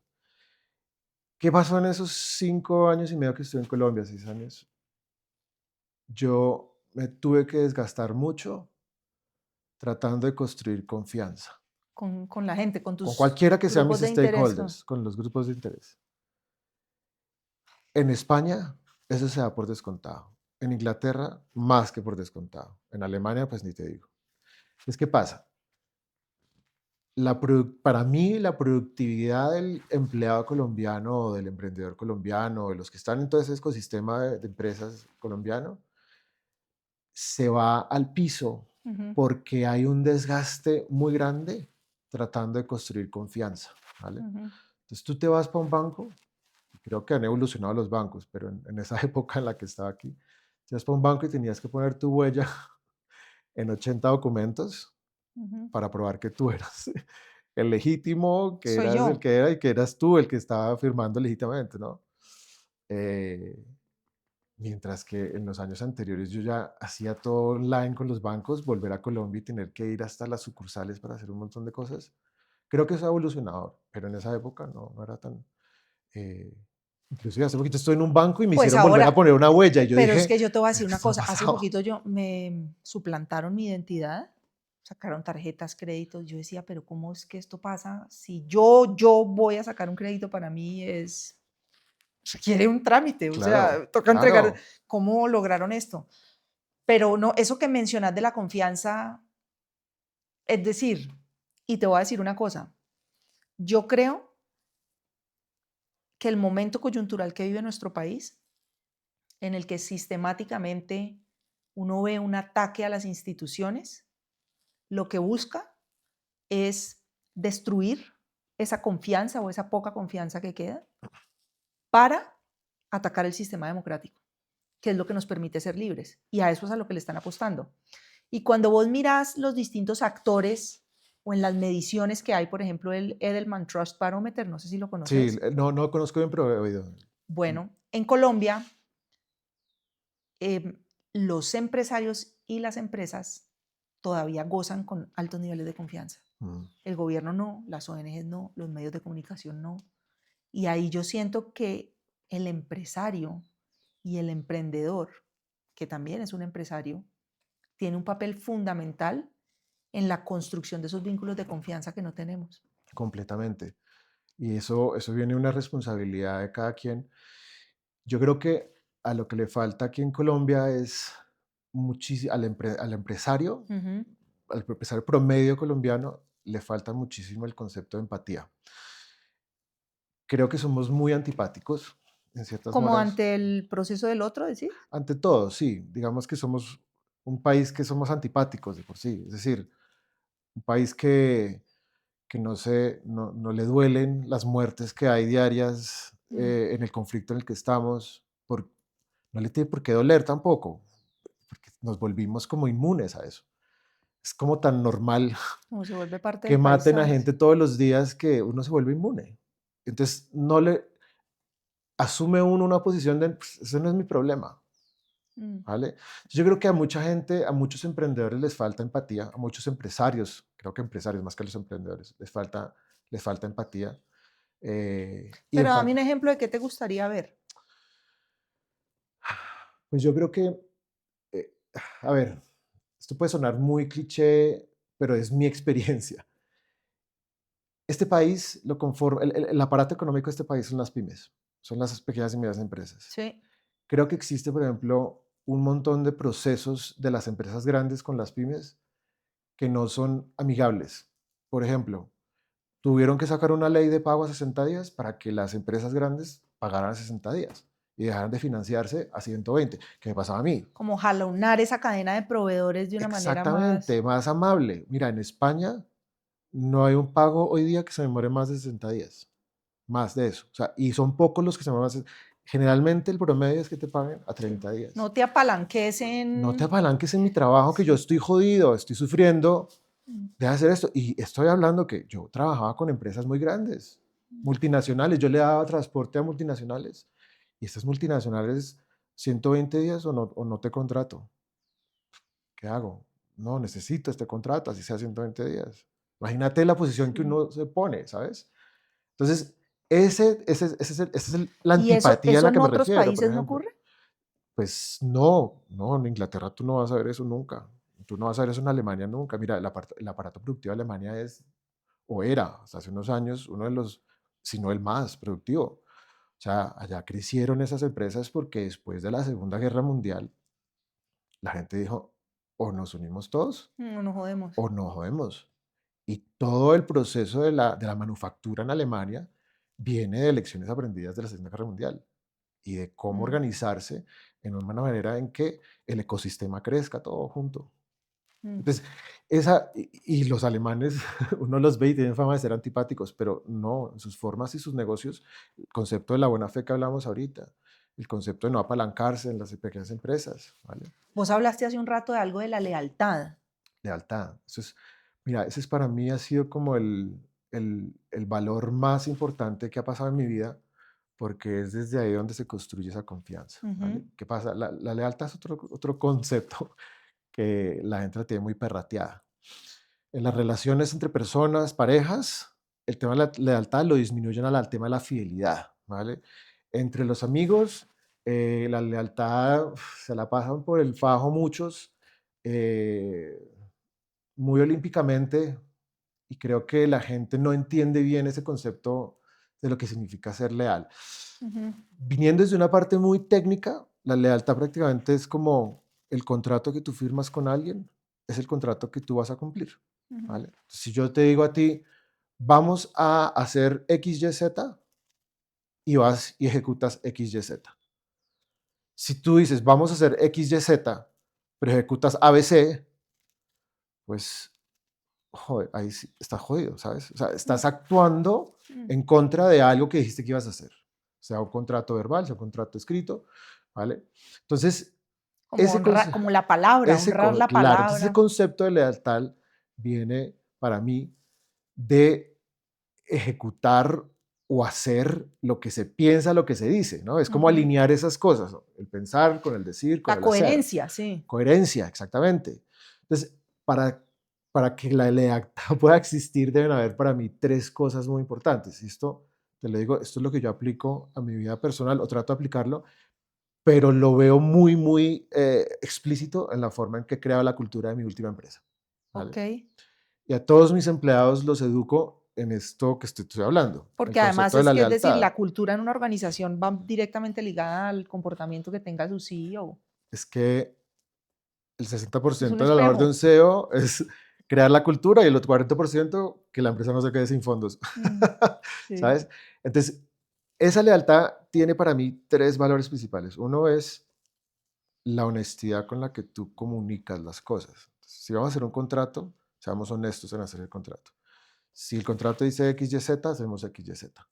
¿Qué pasó en esos 5 años y medio que estuve en Colombia, 6 años? Yo me tuve que desgastar mucho tratando de construir confianza
Con la gente, con
con
tus
cualquiera que sean mis
grupos de interés.
stakeholders, con los grupos de interés. En España, eso se da por descontado. En Inglaterra, más que por descontado. En Alemania, pues ni te digo. Es que pasa, para mí la productividad del empleado colombiano o del emprendedor colombiano, de los que están en todo ese ecosistema de empresas colombiano, se va al piso
Ujú,
porque hay un desgaste muy grande tratando de construir confianza, ¿vale?
ujú,
Entonces tú te vas para un banco, creo que han evolucionado los bancos, pero en esa época en la que estaba aquí, te vas para un banco y tenías que poner tu huella en 80 documentos
ujú.
para probar que tú eras el legítimo, que
Soy
eras el
yo.
que era y que eras tú el que estaba firmando legítimamente, ¿no? Eh, Mientras que en los años anteriores yo ya hacía todo online con los bancos, volver a Colombia y tener que ir hasta las sucursales para hacer un montón de cosas. Creo que eso ha evolucionado, pero en esa época no era tan... eh, inclusive hace poquito estoy en un banco y me
Pues
hicieron volver a
ahora,
poner una huella y yo
pero es
dije,
que yo te voy a
¿pero
decir
qué
una
está
cosa, hace
pasado?
poquito yo me suplantaron mi identidad, sacaron tarjetas, créditos, yo decía, pero ¿cómo es que esto pasa? Si yo voy a sacar un crédito para mí es requiere un trámite, o
Claro,
sea, toca entregar,
claro.
¿cómo lograron esto? Pero no, eso que mencionas de la confianza, es decir, y te voy a decir una cosa, yo creo que el momento coyuntural que vive nuestro país, en el que sistemáticamente uno ve un ataque a las instituciones, lo que busca es destruir esa confianza o esa poca confianza que queda para atacar el sistema democrático, que es lo que nos permite ser libres. Y a eso es a lo que le están apostando. Y cuando vos mirás los distintos actores o en las mediciones que hay, por ejemplo, el Edelman Trust Barometer, no sé si lo
Sí,
conoces.
no conozco bien, pero he oído. Mm,
Bueno, en Colombia, em, los empresarios y las empresas todavía gozan con altos niveles de confianza.
mm,
El gobierno no, las ONGs no, los medios de comunicación no. Y ahí yo siento que el empresario y el emprendedor, que también es un empresario, tiene un papel fundamental en la construcción de esos vínculos de confianza que no tenemos.
completamente. Y eso viene de una responsabilidad de cada quien. Yo creo que a lo que le falta aquí en Colombia es muchísimo,
Ujú.
al empresario promedio colombiano, le falta muchísimo el concepto de empatía. Creo que somos muy antipáticos en ciertas
Como
horas.
ante el proceso del otro, decís.
Ante todo, sí, digamos que somos un país que somos antipáticos de por sí, es decir, un país que no le duelen las muertes que hay diarias
Mm,
en el conflicto en el que estamos, no le tiene por qué doler tampoco, porque nos volvimos como inmunes a eso. Es como tan normal
como se vuelve parte
que
del
maten a
paisaje.
gente todos los días que uno se vuelve inmune. Entonces, no le asume uno una posición de, "Pues, ese no es mi problema,
Mm.
¿vale?". Yo creo que a mucha gente, a muchos emprendedores les falta empatía, a muchos empresarios, creo que empresarios más que a los emprendedores, les falta empatía. Y
Pero dame un ejemplo de qué te gustaría ver.
pues yo creo que, eh, a ver, esto puede sonar muy cliché, pero es mi experiencia. Este país lo conforma, el aparato económico de este país son las pymes, son las pequeñas y medianas empresas.
Sí.
Creo que existe, por ejemplo, un montón de procesos de las empresas grandes con las pymes que no son amigables. Por ejemplo, tuvieron que sacar una ley de pago a 60 días para que las empresas grandes pagaran a 60 días y dejaran de financiarse a 120, que me pasaba a mí.
Como jalonar esa cadena de proveedores de una manera más.
Exactamente, más amable. Mira, en España no hay un pago hoy día que se demore más de 60 días, más de eso. O sea, y son pocos los que se demoran más. Generalmente el promedio es que te paguen a
Sí.
30 días.
No te apalanques
No te
en.
apalanques en mi trabajo, que yo
Sí.
estoy jodido, estoy sufriendo,
Mm,
deja de hacer esto. Y estoy hablando que yo trabajaba con empresas muy grandes, multinacionales. Yo le daba transporte a multinacionales. Y estas multinacionales, 120 días o no te contrato. ¿Qué hago? No, necesito este contrato, así sea 120 días. Imagínate la posición que
sí.
uno se pone, ¿sabes? Entonces, la
¿Y eso,
antipatía a
eso
la que
en
me
otros
refiero, por
países no
ejemplo.
ocurre?
Pues no, no, en Inglaterra tú no vas a ver eso nunca. Tú no vas a ver eso en Alemania nunca. Mira, el aparato productivo de Alemania es, o era, hasta hace unos años, uno de los, si no el más productivo. O sea, allá crecieron esas empresas porque después de la Segunda Guerra Mundial, la gente dijo, o nos unimos todos
No, no jodemos.
o no jodemos. Y todo el proceso de la manufactura en Alemania viene de lecciones aprendidas de la Segunda Guerra Mundial y de cómo
Mm,
organizarse en una manera en que el ecosistema crezca todo junto.
mm.
Entonces, y los alemanes, uno los ve y tienen fama de ser antipáticos, pero no, en sus formas y sus negocios, el concepto de la buena fe que hablamos ahorita, el concepto de no apalancarse en las pequeñas empresas, ¿vale?
Vos hablaste hace un rato de algo de la lealtad.
Lealtad. Eso es, mira, ese es para mí ha sido como el valor más importante que ha pasado en mi vida, porque es desde ahí donde se construye esa confianza,
Ujú.
¿vale? ¿Qué pasa? La lealtad es otro concepto que la gente la tiene muy perrateada. En las relaciones entre personas, parejas, el tema de la lealtad lo disminuyen al tema de la fidelidad, ¿vale? Entre los amigos, la lealtad se la pasan por el fajo muchos, eh, muy olímpicamente, y creo que la gente no entiende bien ese concepto de lo que significa ser leal.
Ujú,
Viniendo desde una parte muy técnica, la lealtad prácticamente es como el contrato que tú firmas con alguien, es el contrato que tú vas a cumplir,
ujú.
¿vale? Si yo te digo a ti, vamos a hacer X, Y, Z, y vas y ejecutas X, Y, Z. Si tú dices, vamos a hacer X, Y, Z, pero ejecutas ABC, pues joder, ahí sí estás jodido, ¿sabes? O sea,
Mm,
estás actuando
mm.
en contra de algo que dijiste que ibas a hacer, sea un contrato verbal, sea un contrato escrito, ¿vale? Entonces,
Como
ese,
honrar, como la palabra, honrar la
claro, entonces ese
palabra.
concepto de lealtad viene para mí de ejecutar o hacer lo que se piensa, lo que se dice, ¿no? Es como
Ujú.
alinear esas cosas, ¿no? El pensar con el decir, con
La
el hacer.
coherencia, sí.
Coherencia, exactamente. Entonces, para que la lealtad pueda existir, deben haber para mí tres cosas muy importantes. Y esto, te lo digo, esto es lo que yo aplico a mi vida personal o trato de aplicarlo, pero lo veo muy, muy explícito en la forma en que he creado la cultura de mi última empresa. ¿Vale?
Ok.
Y a todos mis empleados los educo en esto que estoy hablando, el
Porque además
concepto de
es
la
que, es decir,
lealtad.
la cultura en una organización va directamente ligada al comportamiento que tenga su CEO.
Es que el
Es un
60% de la labor de un
espejo.
CEO es crear la cultura y el otro 40% que la empresa no se quede sin fondos.
Mm, sí.
¿Sabes? Entonces, esa lealtad tiene para mí tres valores principales. Uno es la honestidad con la que tú comunicas las cosas. Si vamos a hacer un contrato, seamos honestos en hacer el contrato. Si el contrato dice X, Y, Z, hacemos X, Y, Z.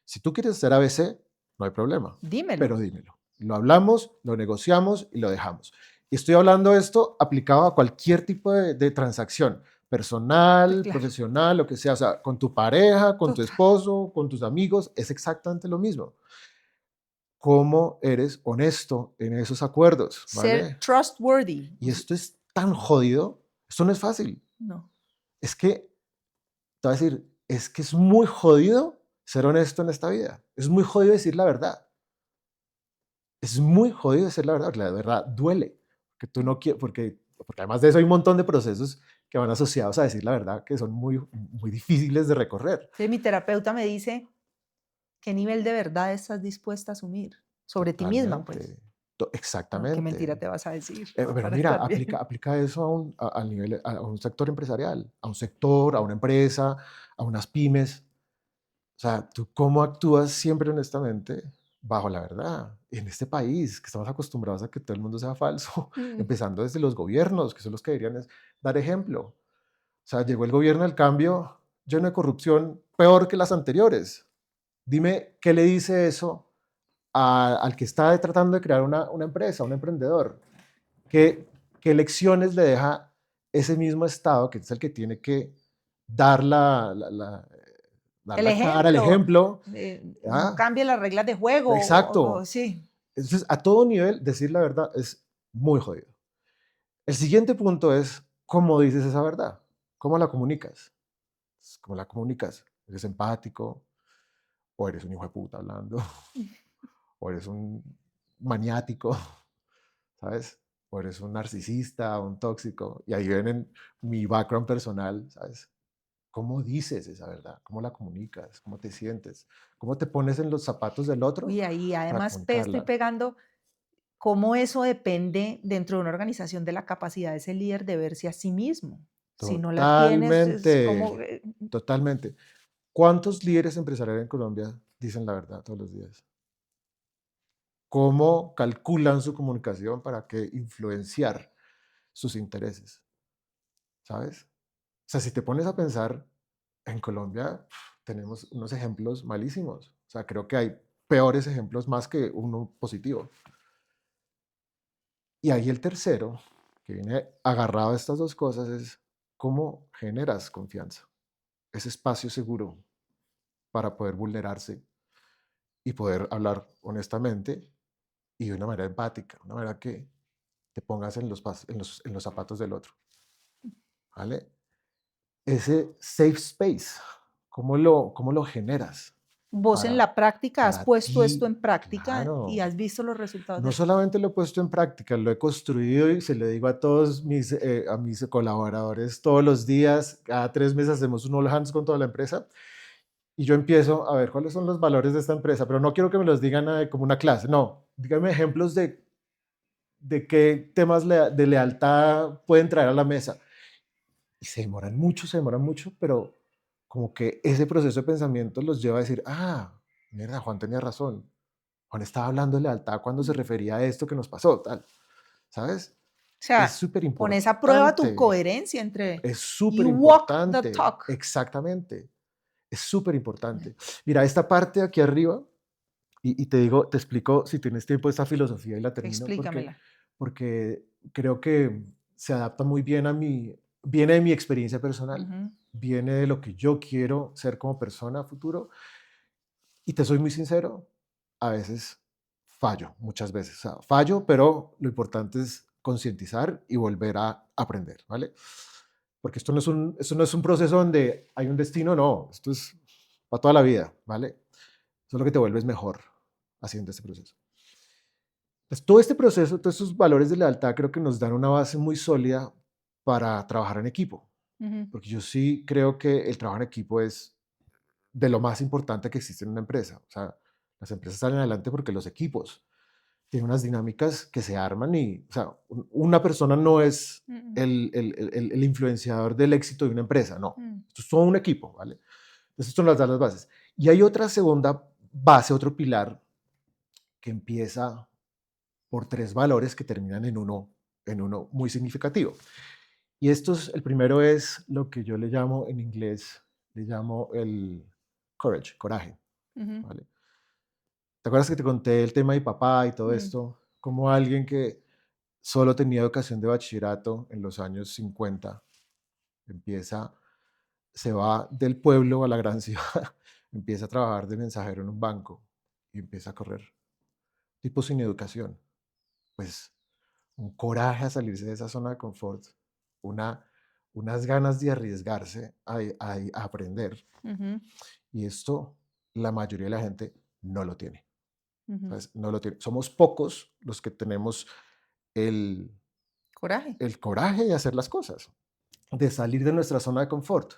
Si tú quieres hacer ABC, no hay problema,
Dímelo.
pero dímelo. Lo hablamos, lo negociamos y lo dejamos. Y estoy hablando esto aplicado a cualquier tipo de transacción, personal,
Claro.
profesional, lo que sea. O sea, con tu pareja, con tu
Total.
esposo, con tus amigos, es exactamente lo mismo. ¿Cómo eres honesto en esos acuerdos?
Ser
¿Vale?
trustworthy.
Y esto es tan jodido, esto no es fácil.
No.
Es que, te voy a decir, es que es muy jodido ser honesto en esta vida. Es muy jodido decir la verdad. Es muy jodido decir la verdad, porque la verdad duele. Que tú no quieres, porque además de eso hay un montón de procesos que van asociados a decir la verdad, que son muy, muy difíciles de recorrer.
Entonces, mi terapeuta me dice, ¿qué nivel de verdad estás dispuesta a asumir sobre ti misma, pues?
Totalmente,
No, qué mentira
exactamente.
te vas a decir
Pero
para
mira,
estar bien.
aplica eso al nivel, a un sector empresarial, a un sector, a una empresa, a unas pymes. O sea, ¿tú cómo actúas siempre honestamente bajo la verdad? En este país, que estamos acostumbrados a que todo el mundo sea falso,
Mm.
empezando desde los gobiernos, que son los que deberían dar ejemplo. O sea, llegó el gobierno del cambio lleno de corrupción, peor que las anteriores. Dime, ¿qué le dice eso al que está tratando de crear una empresa, un emprendedor? ¿Qué, qué lecciones le deja ese mismo Estado, que es el que tiene que dar dar
El
la cara, el
ejemplo,
ejemplo?
no
¿Ah?
cambie las reglas de juego,
Exacto.
sí.
Entonces, a todo nivel, decir la verdad es muy jodido. El siguiente punto es cómo dices esa verdad, cómo la comunicas. ¿Cómo la comunicas? ¿Eres empático? ¿O eres un hijo de puta hablando? ¿O eres un maniático? ¿Sabes? O eres un narcisista, un tóxico. Y ahí viene mi background personal, ¿sabes? ¿Cómo dices esa verdad? ¿Cómo la comunicas? ¿Cómo te sientes? ¿Cómo te pones en los zapatos del otro
Y ahí
para
además estoy
comunicarla?
pegando cómo eso depende dentro de una organización de la capacidad de ese líder de verse a sí mismo. Si no la tienes, es como,
Totalmente, totalmente. ¿Cuántos líderes empresariales en Colombia dicen la verdad todos los días? ¿Cómo calculan su comunicación para que influenciar sus intereses? ¿Sabes? O sea, si te pones a pensar, en Colombia tenemos unos ejemplos malísimos. O sea, creo que hay peores ejemplos más que uno positivo. Y ahí el tercero, que viene agarrado a estas dos cosas, es cómo generas confianza, ese espacio seguro para poder vulnerarse y poder hablar honestamente y de una manera empática, una manera que te pongas en en los zapatos del otro, ¿vale? Ese safe space, cómo lo generas
vos en la práctica has
para
puesto esto
ti?
en práctica y
Claro.
has visto los resultados
No
de eso.
solamente lo he puesto en práctica, lo he construido y se lo digo a todos a mis colaboradores todos los días. Cada 3 meses hacemos un all hands con toda la empresa y yo empiezo a ver cuáles son los valores de esta empresa, pero no quiero que me los digan como una clase, no, díganme ejemplos de qué temas de lealtad pueden traer a la mesa. Y se demoran mucho, pero como que ese proceso de pensamiento los lleva a decir, ah, mierda, Juan tenía razón. Juan estaba hablando de lealtad cuando se refería a esto que nos pasó, tal, ¿sabes?
O
Es
sea,
súper
pones a prueba tu
importante,
coherencia entre
es súper
you walk the
importante,
talk.
exactamente, es súper importante. Mira, esta parte de aquí arriba, y te digo, te explico si tienes tiempo esta filosofía y la termino,
Explícamela.
porque creo que se adapta muy bien viene de mi experiencia personal,
Ujú.
viene de lo que yo quiero ser como persona a futuro, y te soy muy sincero, a veces fallo, muchas veces, o sea, fallo, pero lo importante es concientizar y volver a aprender, ¿vale? Porque esto no es un proceso donde hay un destino, no, esto es para toda la vida, ¿vale? Solo que te vuelves mejor haciendo este proceso. Entonces, todo este proceso, todos estos valores de lealtad creo que nos dan una base muy sólida para trabajar en equipo,
Ujú.
porque yo sí creo que el trabajo en equipo es de lo más importante que existe en una empresa. O sea, las empresas salen adelante porque los equipos tienen unas dinámicas que se arman y, o sea, una persona no es
Mm,
el influenciador del éxito de una empresa, no.
mm,
Esto es todo un equipo, ¿vale? Entonces, esto nos da las bases. Y hay otra segunda base, otro pilar que empieza por tres valores que terminan en uno muy significativo. Y el primero es lo que yo le llamo en inglés, le llamo el courage, coraje,
ujú,
¿vale? ¿Te acuerdas que te conté el tema de mi papá y todo
mm.
esto? Como alguien que solo tenía educación de bachillerato en los años 50, empieza, se va del pueblo a la gran ciudad, empieza a trabajar de mensajero en un banco y empieza a correr. Tipo sin educación, pues un coraje a salirse de esa zona de confort, una, unas ganas de arriesgarse a aprender.
Ujú,
Y esto la mayoría de la gente no lo tiene.
ujú.
¿Sabes? No lo tiene. Somos pocos los que tenemos el,
Coraje.
el coraje de hacer las cosas. de salir de nuestra zona de confort.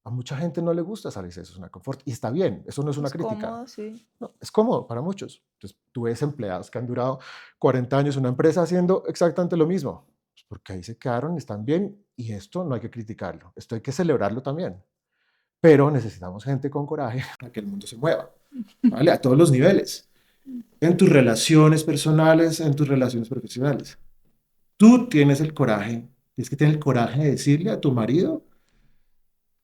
A mucha gente no le gusta salirse de su zona de confort y está bien, eso no es una
Es
crítica.
cómodo, sí.
No, es cómodo para muchos. Entonces, tú ves empleados que han durado 40 años en una empresa haciendo exactamente lo mismo, pues porque ahí se quedaron, están bien y esto no hay que criticarlo, esto hay que celebrarlo también. Pero necesitamos gente con coraje para que el mundo se mueva, ¿vale? A todos los niveles, en tus relaciones personales, en tus relaciones profesionales. Tú tienes el coraje, tienes que tener el coraje de decirle a tu marido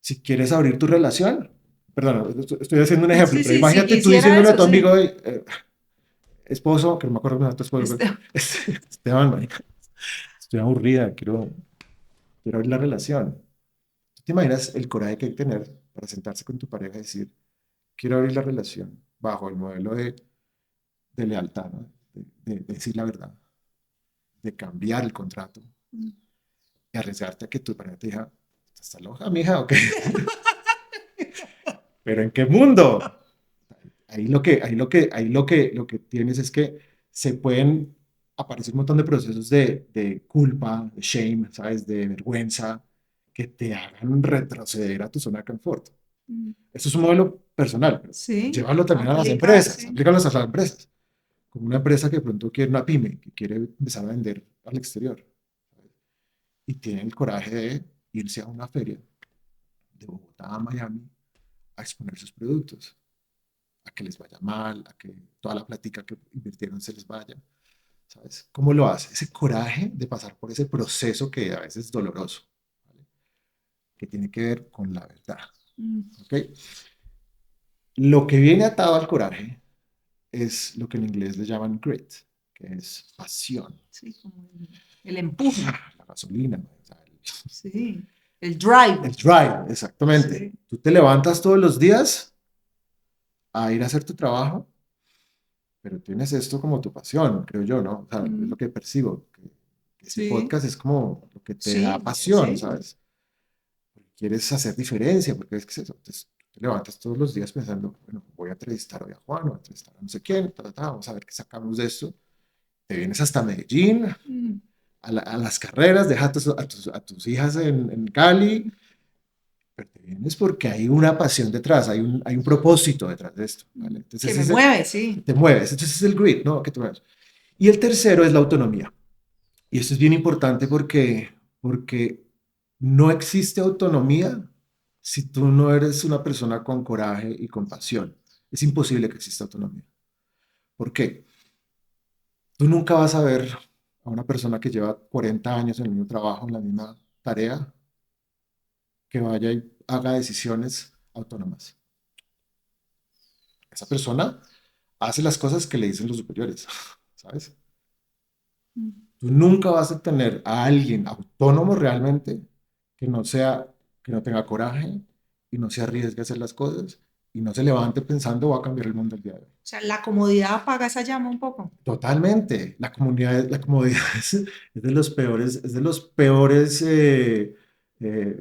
si quieres abrir tu relación. Perdón, estoy haciendo un ejemplo,
Sí,
pero
sí, si
imagínate tú
quisiera
diciéndole a
eso,
tu amigo,
sí.
esposo, que no me acuerdo cómo se llama tu esposo,
Este,
Esteban, marica, estoy aburrida, quiero abrir la relación. ¿Tú te imaginas el coraje que hay que tener para sentarse con tu pareja y decir, quiero abrir la relación bajo el modelo de lealtad, ¿no? De decir la verdad, de cambiar el contrato y arriesgarte a que tu pareja te diga, ¿estás loca, mija, o qué? ¿Pero en qué mundo? Lo que tienes es que se pueden aparecer un montón de procesos de culpa, de shame, ¿sabes? De vergüenza, que te hagan retroceder a tu zona de confort. Eso es un modelo personal, pero
Sí,
llévalo también a las
aplica,
empresas,
sí.
aplícalo a las empresas. Como una empresa que de pronto quiere una pyme, que quiere empezar a vender al exterior, ¿sabes? Y tiene el coraje de irse a una feria de Bogotá a Miami a exponer sus productos, a que les vaya mal, a que toda la plática que invirtieron se les vaya, ¿sabes? ¿Cómo lo hace? Ese coraje de pasar por ese proceso que a veces es doloroso, ¿vale? Que tiene que ver con la verdad,
Mm,
¿ok? Lo que viene atado al coraje es lo que en inglés le llaman grit, que es pasión,
sí, como el empuje,
la gasolina, ¿no? O sea,
sí. El drive,
el drive, exactamente.
sí.
Tú te levantas todos los días a ir a hacer tu trabajo, pero tienes esto como tu pasión, creo yo, ¿no? O sea, es
Mm,
lo que percibo, que este
sí,
podcast es como lo que te da
sí,
pasión,
sí.
¿sabes? Quieres hacer diferencia, porque es que es eso. Entonces, te levantas todos los días pensando, bueno, voy a entrevistar hoy a Juan, voy a entrevistar a no sé quién, vamos a ver qué sacamos de esto. Te vienes hasta Medellín,
Mm,
a las carreras, dejas a tus hijas en Cali, pero te vienes porque hay una pasión detrás, hay un propósito detrás de esto, ¿vale?
que
Entonces,
me mueve, sí.
te mueves, entonces es el grit, ¿no? Que te mueves. Y el tercero es la autonomía. Y esto es bien importante porque no existe autonomía si tú no eres una persona con coraje y con pasión. Es imposible que exista autonomía. ¿Por qué? Tú nunca vas a ver a una persona que lleva 40 años en el mismo trabajo, en la misma tarea, que vaya y haga decisiones autónomas. Esa persona hace las cosas que le dicen los superiores, ¿sabes?
Mm,
Tú nunca vas a tener a alguien autónomo realmente que no sea, que no tenga coraje y no se arriesgue a hacer las cosas y no se levante pensando va a cambiar el mundo el día de hoy.
o sea, la comodidad apaga esa llama un poco.
Totalmente. La comodidad es de los peores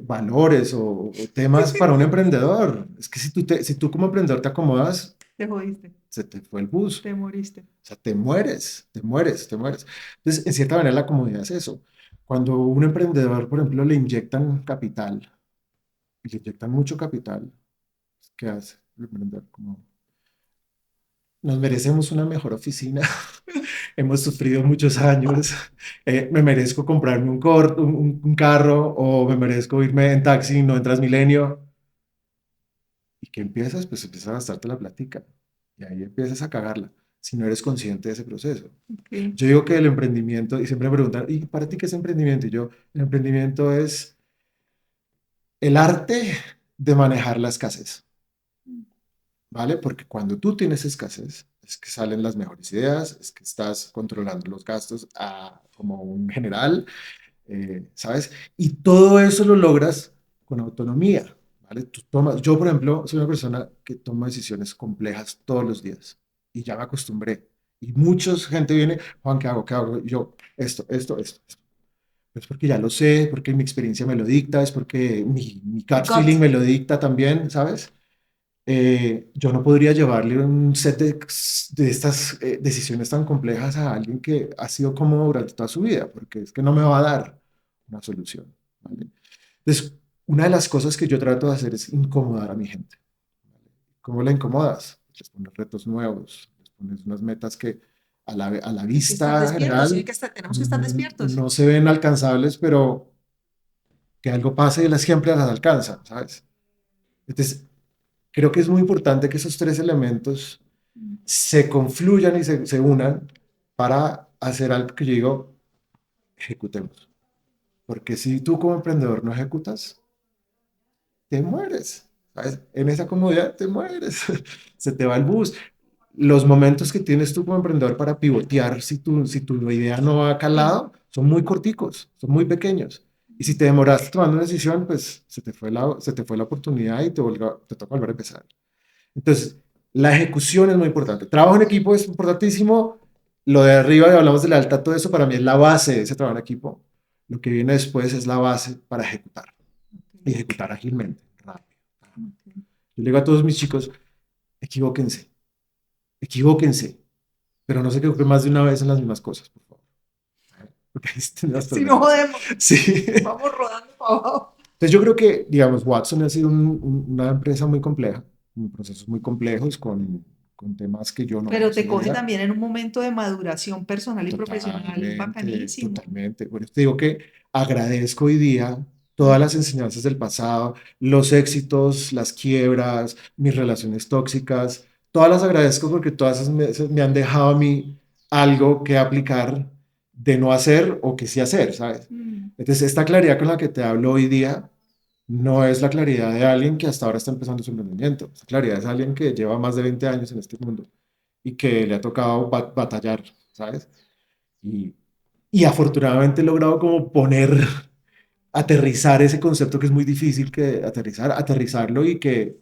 valores o temas para un emprendedor. Es que si tú como emprendedor te acomodas,
Te jodiste,
se te fue el bus.
te moriste.
O sea, te mueres, te mueres, te mueres. Entonces, en cierta manera, la comodidad es eso. Cuando un emprendedor, por ejemplo, le inyectan capital, y le inyectan mucho capital, ¿qué hace el emprendedor? Como, nos merecemos una mejor oficina, hemos sufrido muchos años, me merezco comprarme un carro o me merezco irme en taxi, no en Transmilenio. ¿Y qué empiezas? Pues empiezas a gastarte la platica y ahí empiezas a cagarla si no eres consciente de ese proceso.
Ok.
Yo digo que el emprendimiento, y siempre me preguntan, ¿y para ti qué es emprendimiento? Y yo, el emprendimiento es el arte de manejar la escasez, ¿vale? Porque cuando tú tienes escasez, es que salen las mejores ideas, es que estás controlando los gastos como un general, ¿sabes? Y todo eso lo logras con autonomía, ¿vale? Yo, por ejemplo, soy una persona que toma decisiones complejas todos los días y ya me acostumbré. Y mucha gente viene, Juan, ¿qué hago? ¿Qué hago? Y yo, esto. Es porque ya lo sé, porque mi experiencia me lo dicta, es porque mi
El
gut
gut.
feeling me lo dicta también, ¿sabes? Yo no podría llevarle un set de estas decisiones tan complejas a alguien que ha sido cómodo durante toda su vida, porque es que no me va a dar una solución, ¿vale? Entonces, una de las cosas que yo trato de hacer es incomodar a mi gente. ¿Cómo la incomodas? Les pones retos nuevos, les pones unas metas que a la
Hay que estar
vista
despiertos, sí,
general
tenemos que estar despiertos.
no se ven alcanzables, pero que algo pase y las siempre las alcanzan, ¿sabes? Entonces, creo que es muy importante que esos tres elementos se confluyan y se unan para hacer algo que yo digo, ejecutemos. Porque si tú como emprendedor no ejecutas, te mueres. ¿Sabes? En esa comodidad te mueres. Se te va el bus. Los momentos que tienes tú como emprendedor para pivotear, si tu idea no ha
Sí.
calado, son muy corticos, son muy pequeños. Y si te demoraste tomando una decisión, pues se te fue la oportunidad y te toca volver a empezar. Entonces, la ejecución es muy importante. Trabajo en equipo es importantísimo. Lo de arriba, y hablamos de lealtad, todo eso para mí es la base de ese trabajo en equipo. Lo que viene después es la base para ejecutar y
Ok,
ejecutar ágilmente, rápido.
ok.
Yo le digo a todos mis chicos, equivóquense, equivóquense, pero no se equivoquen más de una vez en las mismas cosas, por favor. Porque ahí están los
Si no
problemas.
jodemos,
Sí.
vamos rodando para abajo.
Entonces yo creo que, digamos, Watson ha sido una empresa muy compleja, con procesos muy complejos, con temas que yo no
Pero te coge
conocía.
también en un momento de maduración personal y profesional
Totalmente,
bacanísimo.
totalmente. Por eso te digo que agradezco hoy día
Mm.
todas las enseñanzas del pasado, los éxitos, las quiebras, mis relaciones tóxicas, todas las agradezco porque todas esas me han dejado a mí algo que aplicar de no hacer o que sí hacer, ¿sabes?
Mm.
Entonces, esta claridad con la que te hablo hoy día no es la claridad de alguien que hasta ahora está empezando su emprendimiento. Esta claridad es alguien que lleva más de 20 años en este mundo y que le ha tocado batallar, ¿sabes? Y, y afortunadamente he logrado como aterrizar ese concepto que es muy difícil que aterrizarlo y que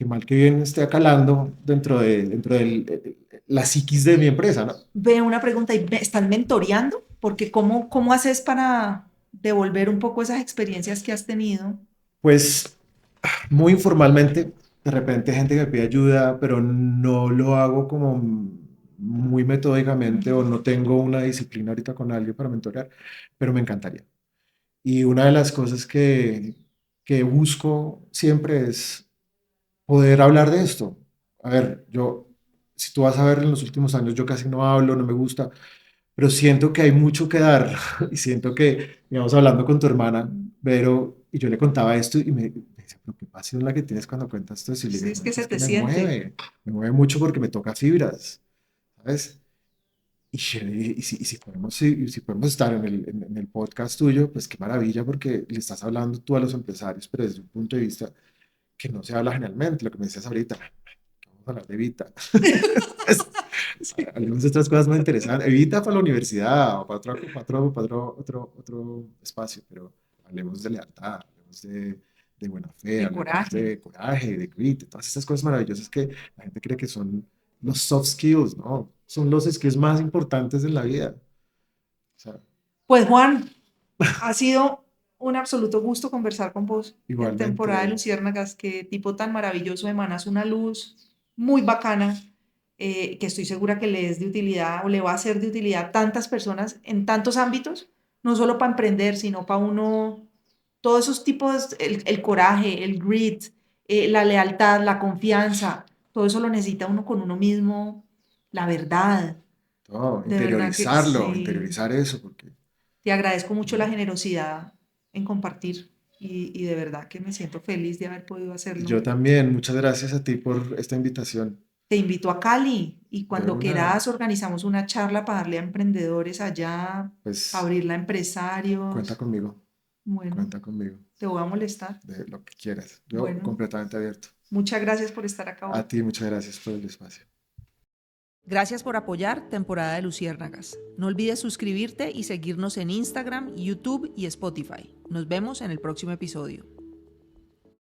mal que bien esté acalando dentro de la psiquis de mi empresa, ¿no?
Ve una pregunta, ¿y están mentoreando? Porque ¿cómo haces para devolver un poco esas experiencias que has tenido?
Pues muy informalmente, de repente gente que me pide ayuda, pero no lo hago como muy metódicamente o
Mm.
no tengo una disciplina ahorita con alguien para mentorear, pero me encantaría. Y una de las cosas que busco siempre es poder hablar de esto. A ver, si tú vas a ver en los últimos años, yo casi no hablo, no me gusta, pero siento que hay mucho que dar y siento que, digamos, hablando con tu hermana,
Mm.
Vero, y yo le contaba esto y me decía, pero qué pasión la que tienes cuando cuentas esto. Y le
Sí,
dije,
es que
"Marica,
se
es que
te siente.
me mueve mucho porque me toca fibras, ¿sabes? Y si podemos estar en el podcast tuyo, pues qué maravilla porque le estás hablando tú a los empresarios, pero desde un punto de vista que no se habla generalmente, lo que me decías ahorita, vamos a hablar de Evita. Hablemos de otras cosas más interesantes. Evita para la universidad o otro espacio, pero hablemos de lealtad, hablemos de buena fe,
De
hablemos
coraje.
de coraje, de grit, de todas estas cosas maravillosas que la gente cree que son los soft skills, ¿no? Son los skills más importantes en la vida. O sea,
Pues Juan, ha sido un absoluto gusto conversar con vos en temporada de
igualmente,
Luciérnagas, qué tipo tan maravilloso, emanas una luz muy bacana, que estoy segura que le es de utilidad o le va a ser de utilidad a tantas personas en tantos ámbitos, no solo para emprender, sino para uno, todos esos tipos, el coraje, el grit, la lealtad, la confianza, todo eso lo necesita uno con uno mismo, la verdad,
no,
de verdad que sí.
interiorizar eso, porque
Te agradezco mucho la
mm,
generosidad en compartir y de verdad que me siento feliz de haber podido hacerlo.
yo también, muchas gracias a ti por esta invitación.
Te invito a Cali y
De
cuando
una,
quieras organizamos una charla para darle a emprendedores allá, para
pues
abrirla a
cuenta
empresarios.
conmigo,
Bueno,
cuenta conmigo,
te voy a molestar.
de lo que quieras. Yo
Bueno,
completamente abierto.
muchas gracias por estar acá
A
hoy.
ti, muchas gracias por el espacio.
Gracias por apoyar Temporada de Luciérnagas. No olvides suscribirte y seguirnos en Instagram, YouTube y Spotify. Nos vemos en el próximo episodio.